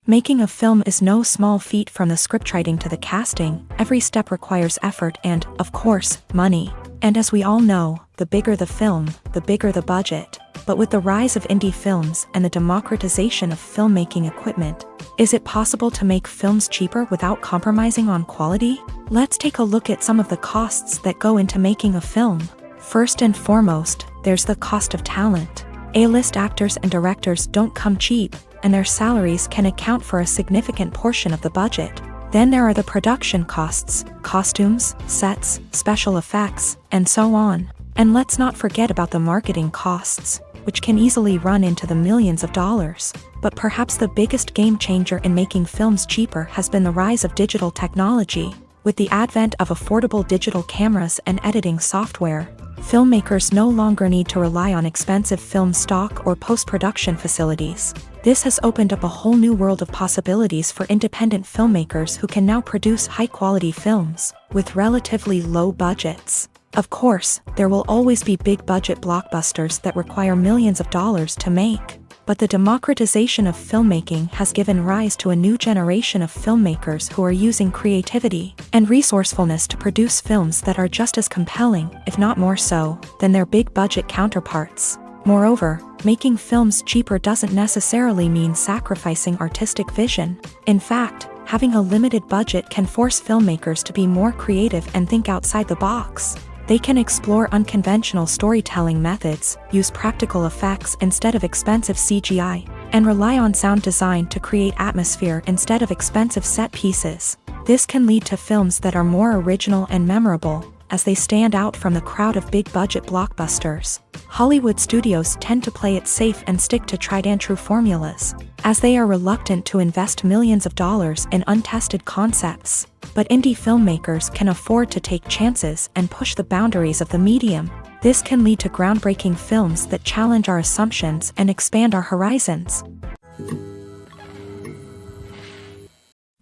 Making a film is no small feat. From the scriptwriting to the casting. Every step requires effort and, of course, money. And as we all know, the bigger the film, the bigger the budget. But with the rise of indie films and the democratization of filmmaking equipment, is it possible to make films cheaper without compromising on quality? Let's take a look at some of the costs that go into making a film. First and foremost, there's the cost of talent. A-list actors and directors don't come cheap, and their salaries can account for a significant portion of the budget. Then there are the production costs, costumes, sets, special effects, and so on. And let's not forget about the marketing costs, which can easily run into the millions of dollars. But perhaps the biggest game changer in making films cheaper has been the rise of digital technology. With the advent of affordable digital cameras and editing software, filmmakers no longer need to rely on expensive film stock or post-production facilities. This has opened up a whole new world of possibilities for independent filmmakers who can now produce high-quality films with relatively low budgets. Of course, there will always be big-budget blockbusters that require millions of dollars to make. But the democratization of filmmaking has given rise to a new generation of filmmakers who are using creativity and resourcefulness to produce films that are just as compelling, if not more so, than their big-budget counterparts. Moreover, making films cheaper doesn't necessarily mean sacrificing artistic vision. In fact, having a limited budget can force filmmakers to be more creative and think outside the box. They can explore unconventional storytelling methods, use practical effects instead of expensive CGI, and rely on sound design to create atmosphere instead of expensive set pieces. This can lead to films that are more original and memorable, as they stand out from the crowd of big-budget blockbusters. Hollywood studios tend to play it safe and stick to tried-and-true formulas, as they are reluctant to invest millions of dollars in untested concepts. But indie filmmakers can afford to take chances and push the boundaries of the medium. This can lead to groundbreaking films that challenge our assumptions and expand our horizons.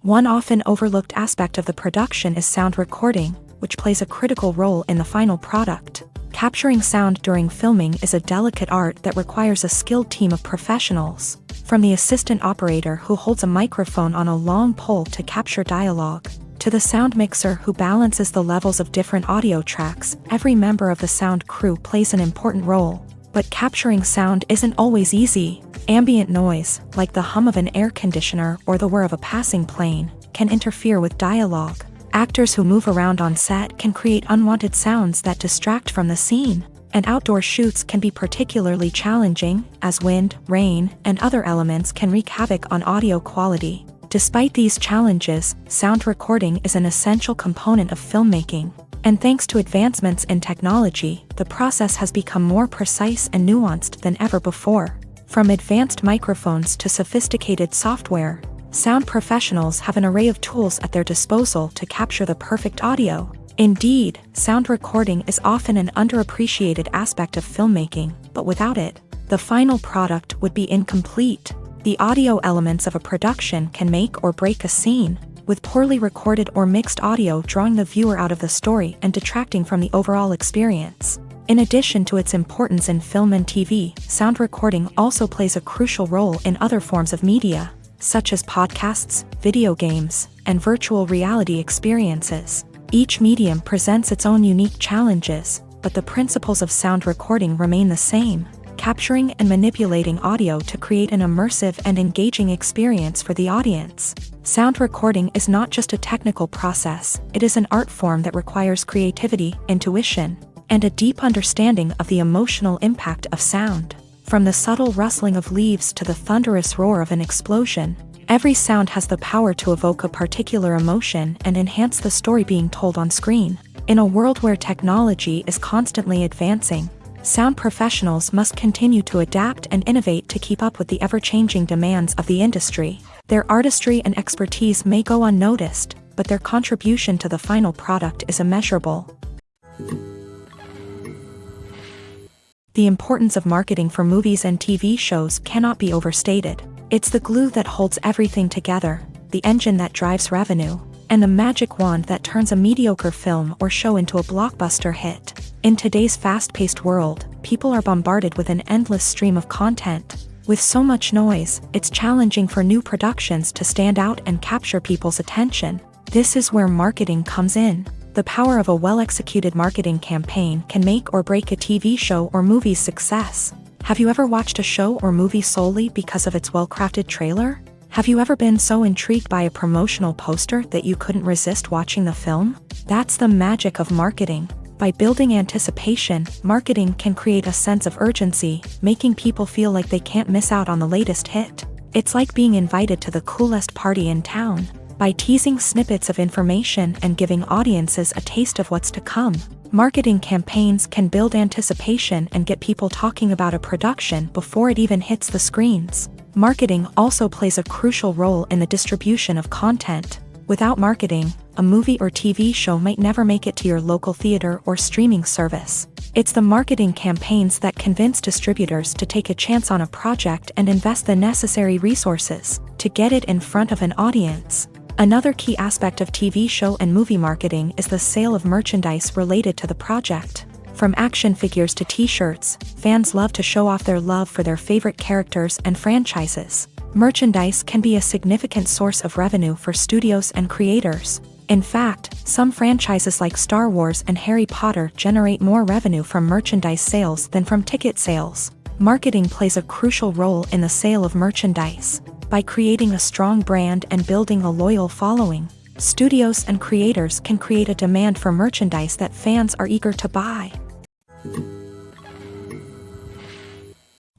One often overlooked aspect of the production is sound recording, which plays a critical role in the final product. Capturing sound during filming is a delicate art that requires a skilled team of professionals, from the assistant operator who holds a microphone on a long pole to capture dialogue, to the sound mixer who balances the levels of different audio tracks. Every member of the sound crew plays an important role. But capturing sound isn't always easy. Ambient noise, like the hum of an air conditioner or the whir of a passing plane, can interfere with dialogue. Actors who move around on set can create unwanted sounds that distract from the scene, and outdoor shoots can be particularly challenging, as wind, rain, and other elements can wreak havoc on audio quality. Despite these challenges, sound recording is an essential component of filmmaking, and thanks to advancements in technology, the process has become more precise and nuanced than ever before. From advanced microphones to sophisticated software, sound professionals have an array of tools at their disposal to capture the perfect audio. Indeed, sound recording is often an underappreciated aspect of filmmaking, but without it, the final product would be incomplete. The audio elements of a production can make or break a scene, with poorly recorded or mixed audio drawing the viewer out of the story and detracting from the overall experience. In addition to its importance in film and TV, sound recording also plays a crucial role in other forms of media, such as podcasts, video games, and virtual reality experiences. Each medium presents its own unique challenges, but the principles of sound recording remain the same: capturing and manipulating audio to create an immersive and engaging experience for the audience. Sound recording is not just a technical process, it is an art form that requires creativity, intuition, and a deep understanding of the emotional impact of sound. From the subtle rustling of leaves to the thunderous roar of an explosion, every sound has the power to evoke a particular emotion and enhance the story being told on screen. In a world where technology is constantly advancing, sound professionals must continue to adapt and innovate to keep up with the ever-changing demands of the industry. Their artistry and expertise may go unnoticed, but their contribution to the final product is immeasurable. The importance of marketing for movies and TV shows cannot be overstated. It's the glue that holds everything together, the engine that drives revenue, and the magic wand that turns a mediocre film or show into a blockbuster hit. In today's fast-paced world, people are bombarded with an endless stream of content. With so much noise, it's challenging for new productions to stand out and capture people's attention. This is where marketing comes in. The power of a well-executed marketing campaign can make or break a TV show or movie's success. Have you ever watched a show or movie solely because of its well-crafted trailer? Have you ever been so intrigued by a promotional poster that you couldn't resist watching the film? That's the magic of marketing. By building anticipation, marketing can create a sense of urgency, making people feel like they can't miss out on the latest hit. It's like being invited to the coolest party in town. By teasing snippets of information and giving audiences a taste of what's to come, marketing campaigns can build anticipation and get people talking about a production before it even hits the screens. Marketing also plays a crucial role in the distribution of content. Without marketing, a movie or TV show might never make it to your local theater or streaming service. It's the marketing campaigns that convince distributors to take a chance on a project and invest the necessary resources to get it in front of an audience. Another key aspect of TV show and movie marketing is the sale of merchandise related to the project. From action figures to t-shirts, fans love to show off their love for their favorite characters and franchises. Merchandise can be a significant source of revenue for studios and creators. In fact, some franchises like Star Wars and Harry Potter generate more revenue from merchandise sales than from ticket sales. Marketing plays a crucial role in the sale of merchandise. By creating a strong brand and building a loyal following, studios and creators can create a demand for merchandise that fans are eager to buy.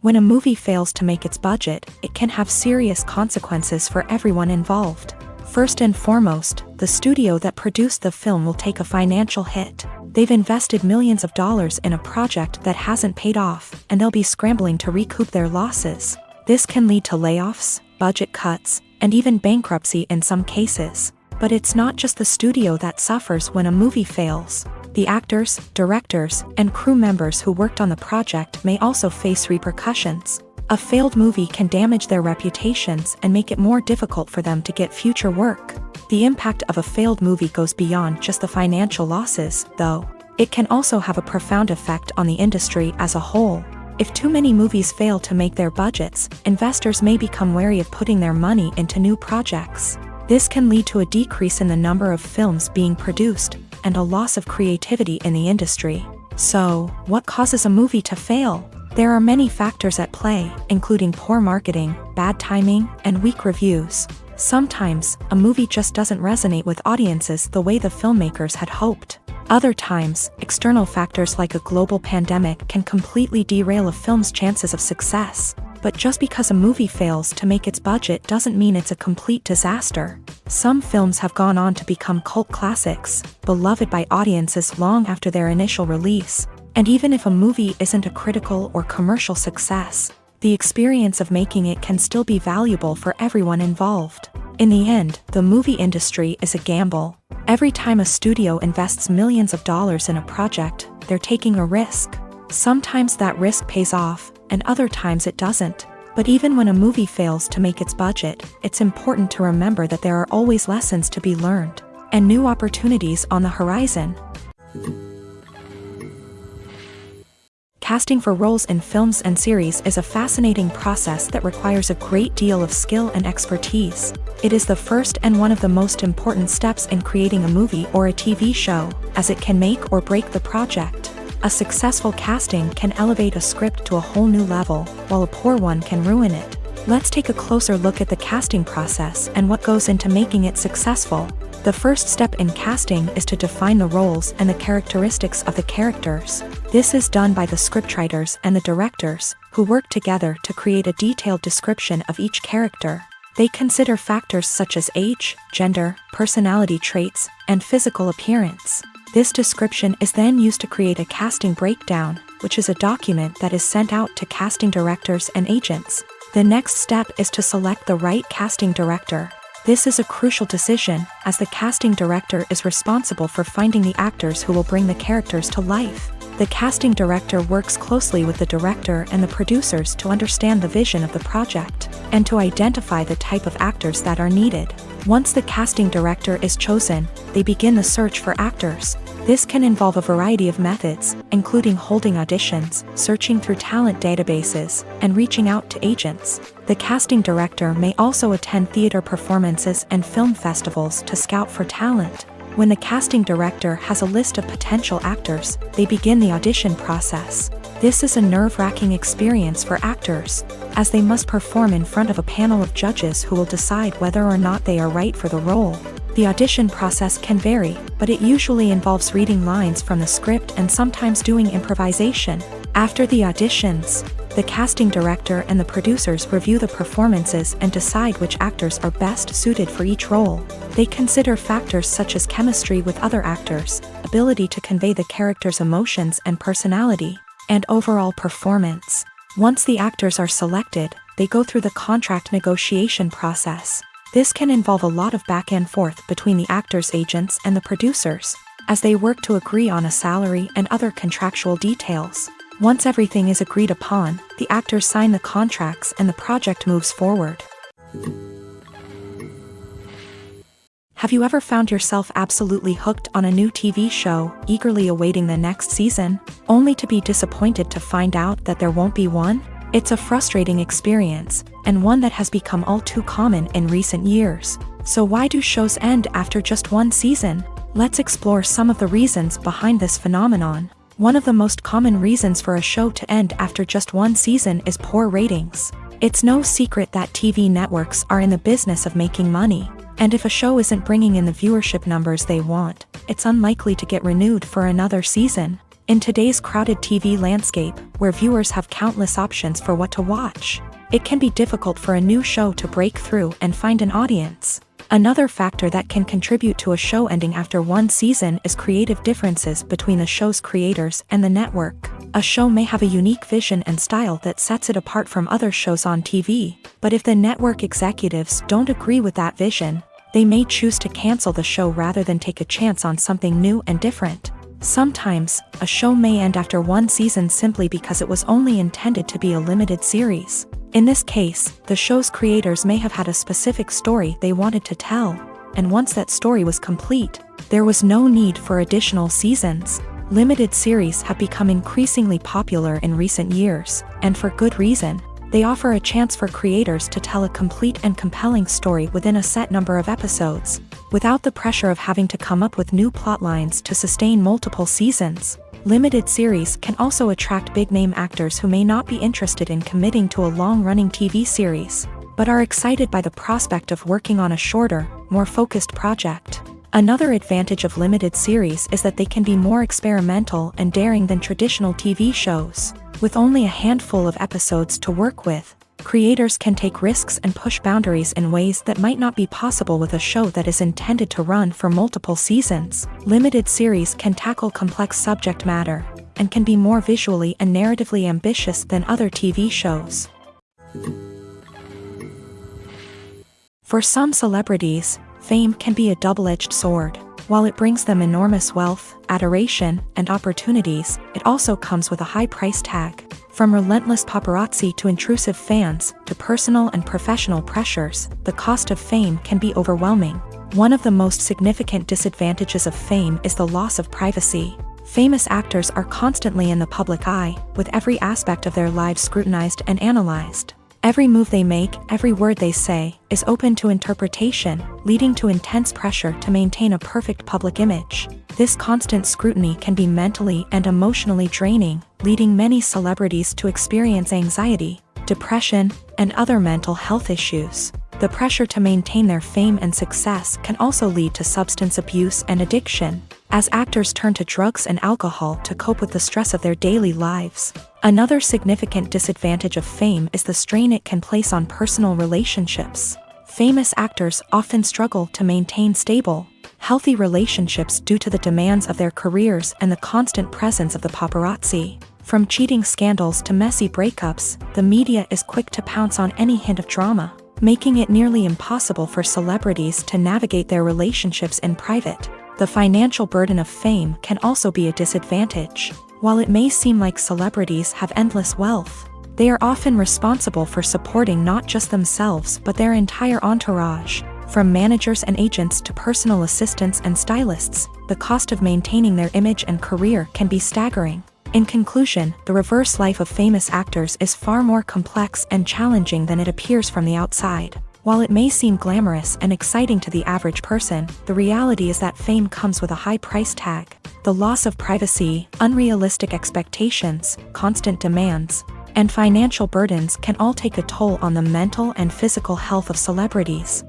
When a movie fails to make its budget, it can have serious consequences for everyone involved. First and foremost, the studio that produced the film will take a financial hit. They've invested millions of dollars in a project that hasn't paid off, and they'll be scrambling to recoup their losses. This can lead to layoffs, budget cuts, and even bankruptcy in some cases. But it's not just the studio that suffers when a movie fails. The actors, directors, and crew members who worked on the project may also face repercussions. A failed movie can damage their reputations and make it more difficult for them to get future work. The impact of a failed movie goes beyond just the financial losses, though. It can also have a profound effect on the industry as a whole. If too many movies fail to make their budgets, investors may become wary of putting their money into new projects. This can lead to a decrease in the number of films being produced, and a loss of creativity in the industry. So, what causes a movie to fail? There are many factors at play, including poor marketing, bad timing, and weak reviews. Sometimes, a movie just doesn't resonate with audiences the way the filmmakers had hoped. Other times, external factors like a global pandemic can completely derail a film's chances of success. But just because a movie fails to make its budget doesn't mean it's a complete disaster. Some films have gone on to become cult classics, beloved by audiences long after their initial release. And even if a movie isn't a critical or commercial success, the experience of making it can still be valuable for everyone involved. In the end, the movie industry is a gamble. Every time a studio invests millions of dollars in a project, they're taking a risk. Sometimes that risk pays off, and other times it doesn't. But even when a movie fails to make its budget, it's important to remember that there are always lessons to be learned, and new opportunities on the horizon. Casting for roles in films and series is a fascinating process that requires a great deal of skill and expertise. It is the first and one of the most important steps in creating a movie or a TV show, as it can make or break the project. A successful casting can elevate a script to a whole new level, while a poor one can ruin it. Let's take a closer look at the casting process and what goes into making it successful. The first step in casting is to define the roles and the characteristics of the characters. This is done by the scriptwriters and the directors, who work together to create a detailed description of each character. They consider factors such as age, gender, personality traits, and physical appearance. This description is then used to create a casting breakdown, which is a document that is sent out to casting directors and agents. The next step is to select the right casting director. This is a crucial decision, as the casting director is responsible for finding the actors who will bring the characters to life. The casting director works closely with the director and the producers to understand the vision of the project, and to identify the type of actors that are needed. Once the casting director is chosen, they begin the search for actors. This can involve a variety of methods, including holding auditions, searching through talent databases, and reaching out to agents. The casting director may also attend theater performances and film festivals to scout for talent. When the casting director has a list of potential actors, they begin the audition process. This is a nerve-wracking experience for actors, as they must perform in front of a panel of judges who will decide whether or not they are right for the role. The audition process can vary, but it usually involves reading lines from the script and sometimes doing improvisation. After the auditions, the casting director and the producers review the performances and decide which actors are best suited for each role. They consider factors such as chemistry with other actors, ability to convey the character's emotions and personality, and overall performance. Once the actors are selected, they go through the contract negotiation process. This can involve a lot of back and forth between the actors' agents and the producers, as they work to agree on a salary and other contractual details. Once everything is agreed upon, the actors sign the contracts and the project moves forward. Have you ever found yourself absolutely hooked on a new TV show, eagerly awaiting the next season, only to be disappointed to find out that there won't be one? It's a frustrating experience, and one that has become all too common in recent years. So why do shows end after just one season? Let's explore some of the reasons behind this phenomenon. One of the most common reasons for a show to end after just one season is poor ratings. It's no secret that TV networks are in the business of making money, and if a show isn't bringing in the viewership numbers they want, it's unlikely to get renewed for another season. In today's crowded TV landscape, where viewers have countless options for what to watch, it can be difficult for a new show to break through and find an audience. Another factor that can contribute to a show ending after one season is creative differences between the show's creators and the network. A show may have a unique vision and style that sets it apart from other shows on TV, but if the network executives don't agree with that vision, they may choose to cancel the show rather than take a chance on something new and different. Sometimes, a show may end after one season simply because it was only intended to be a limited series. In this case, the show's creators may have had a specific story they wanted to tell, and once that story was complete, there was no need for additional seasons. Limited series have become increasingly popular in recent years, and for good reason. They offer a chance for creators to tell a complete and compelling story within a set number of episodes, without the pressure of having to come up with new plotlines to sustain multiple seasons. Limited series can also attract big-name actors who may not be interested in committing to a long-running TV series, but are excited by the prospect of working on a shorter, more focused project. Another advantage of limited series is that they can be more experimental and daring than traditional TV shows. With only a handful of episodes to work with, creators can take risks and push boundaries in ways that might not be possible with a show that is intended to run for multiple seasons. Limited series can tackle complex subject matter, and can be more visually and narratively ambitious than other TV shows. For some celebrities, fame can be a double-edged sword. While it brings them enormous wealth, adoration, and opportunities, it also comes with a high price tag. From relentless paparazzi to intrusive fans, to personal and professional pressures, the cost of fame can be overwhelming. One of the most significant disadvantages of fame is the loss of privacy. Famous actors are constantly in the public eye, with every aspect of their lives scrutinized and analyzed. Every move they make, every word they say, is open to interpretation, leading to intense pressure to maintain a perfect public image. This constant scrutiny can be mentally and emotionally draining, leading many celebrities to experience anxiety, depression, and other mental health issues. The pressure to maintain their fame and success can also lead to substance abuse and addiction, as actors turn to drugs and alcohol to cope with the stress of their daily lives. Another significant disadvantage of fame is the strain it can place on personal relationships. Famous actors often struggle to maintain stable, healthy relationships due to the demands of their careers and the constant presence of the paparazzi. From cheating scandals to messy breakups, the media is quick to pounce on any hint of drama, making it nearly impossible for celebrities to navigate their relationships in private. The financial burden of fame can also be a disadvantage. While it may seem like celebrities have endless wealth, they are often responsible for supporting not just themselves but their entire entourage. From managers and agents to personal assistants and stylists, the cost of maintaining their image and career can be staggering. In conclusion, the reverse life of famous actors is far more complex and challenging than it appears from the outside. While it may seem glamorous and exciting to the average person, the reality is that fame comes with a high price tag. The loss of privacy, unrealistic expectations, constant demands, and financial burdens can all take a toll on the mental and physical health of celebrities.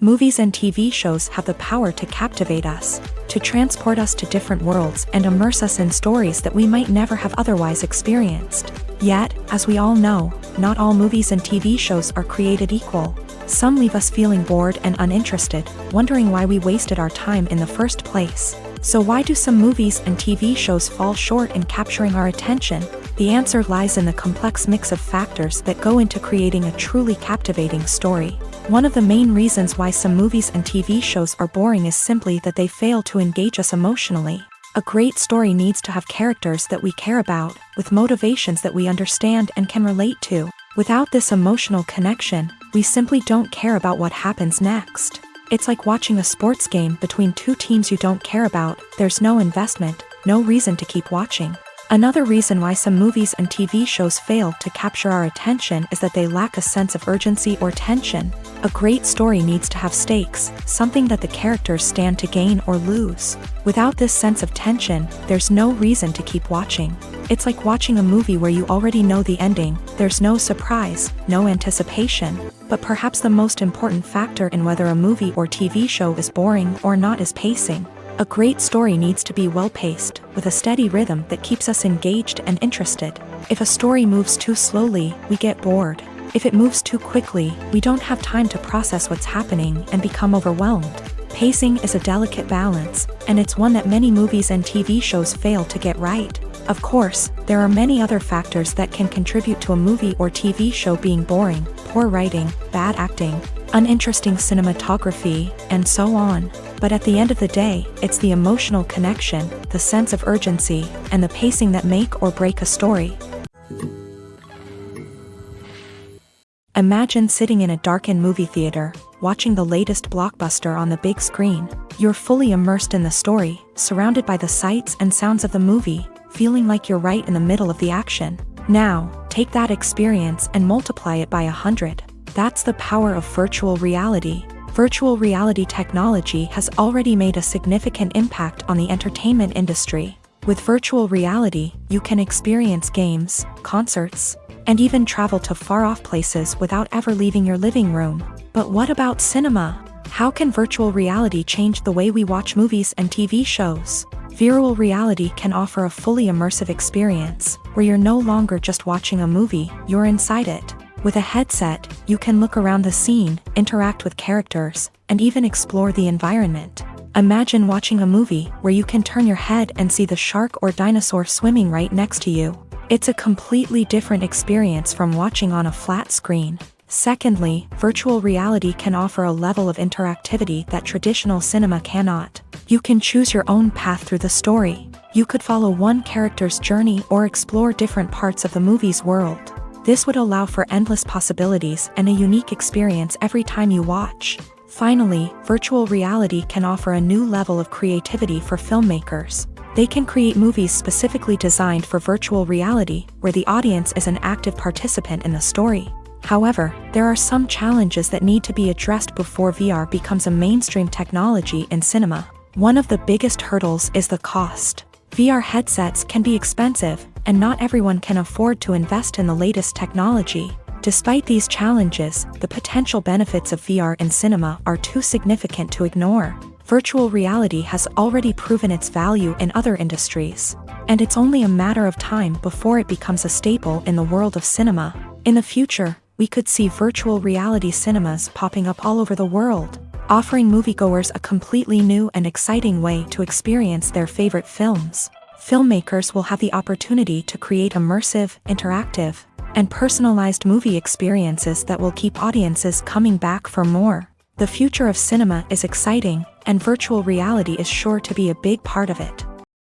Movies and TV shows have the power to captivate us, to transport us to different worlds and immerse us in stories that we might never have otherwise experienced. Yet, as we all know, not all movies and TV shows are created equal. Some leave us feeling bored and uninterested, wondering why we wasted our time in the first place. So why do some movies and TV shows fall short in capturing our attention? The answer lies in the complex mix of factors that go into creating a truly captivating story. One of the main reasons why some movies and TV shows are boring is simply that they fail to engage us emotionally. A great story needs to have characters that we care about, with motivations that we understand and can relate to. Without this emotional connection, we simply don't care about what happens next. It's like watching a sports game between two teams you don't care about. There's no investment, no reason to keep watching. Another reason why some movies and TV shows fail to capture our attention is that they lack a sense of urgency or tension. A great story needs to have stakes, something that the characters stand to gain or lose. Without this sense of tension, there's no reason to keep watching. It's like watching a movie where you already know the ending. There's no surprise, no anticipation. But perhaps the most important factor in whether a movie or TV show is boring or not is pacing. A great story needs to be well-paced, with a steady rhythm that keeps us engaged and interested. If a story moves too slowly, we get bored. If it moves too quickly, we don't have time to process what's happening and become overwhelmed. Pacing is a delicate balance, and it's one that many movies and TV shows fail to get right. Of course, there are many other factors that can contribute to a movie or TV show being boring: poor writing, bad acting, uninteresting cinematography, and so on. But at the end of the day, it's the emotional connection, the sense of urgency, and the pacing that make or break a story. Imagine sitting in a darkened movie theater, watching the latest blockbuster on the big screen. You're fully immersed in the story, surrounded by the sights and sounds of the movie, feeling like you're right in the middle of the action. Now, take that experience and multiply it by 100. That's the power of virtual reality. Virtual reality technology has already made a significant impact on the entertainment industry. With virtual reality, you can experience games, concerts, and even travel to far-off places without ever leaving your living room. But what about cinema? How can virtual reality change the way we watch movies and TV shows? Virtual reality can offer a fully immersive experience, where you're no longer just watching a movie, you're inside it. With a headset, you can look around the scene, interact with characters, and even explore the environment. Imagine watching a movie where you can turn your head and see the shark or dinosaur swimming right next to you. It's a completely different experience from watching on a flat screen. Secondly, virtual reality can offer a level of interactivity that traditional cinema cannot. You can choose your own path through the story. You could follow one character's journey or explore different parts of the movie's world. This would allow for endless possibilities and a unique experience every time you watch. Finally, virtual reality can offer a new level of creativity for filmmakers. They can create movies specifically designed for virtual reality, where the audience is an active participant in the story. However, there are some challenges that need to be addressed before VR becomes a mainstream technology in cinema. One of the biggest hurdles is the cost. VR headsets can be expensive, and not everyone can afford to invest in the latest technology. Despite these challenges, the potential benefits of VR in cinema are too significant to ignore. Virtual reality has already proven its value in other industries, and it's only a matter of time before it becomes a staple in the world of cinema. In the future, we could see virtual reality cinemas popping up all over the world, offering moviegoers a completely new and exciting way to experience their favorite films. Filmmakers will have the opportunity to create immersive, interactive, and personalized movie experiences that will keep audiences coming back for more. The future of cinema is exciting, and virtual reality is sure to be a big part of it.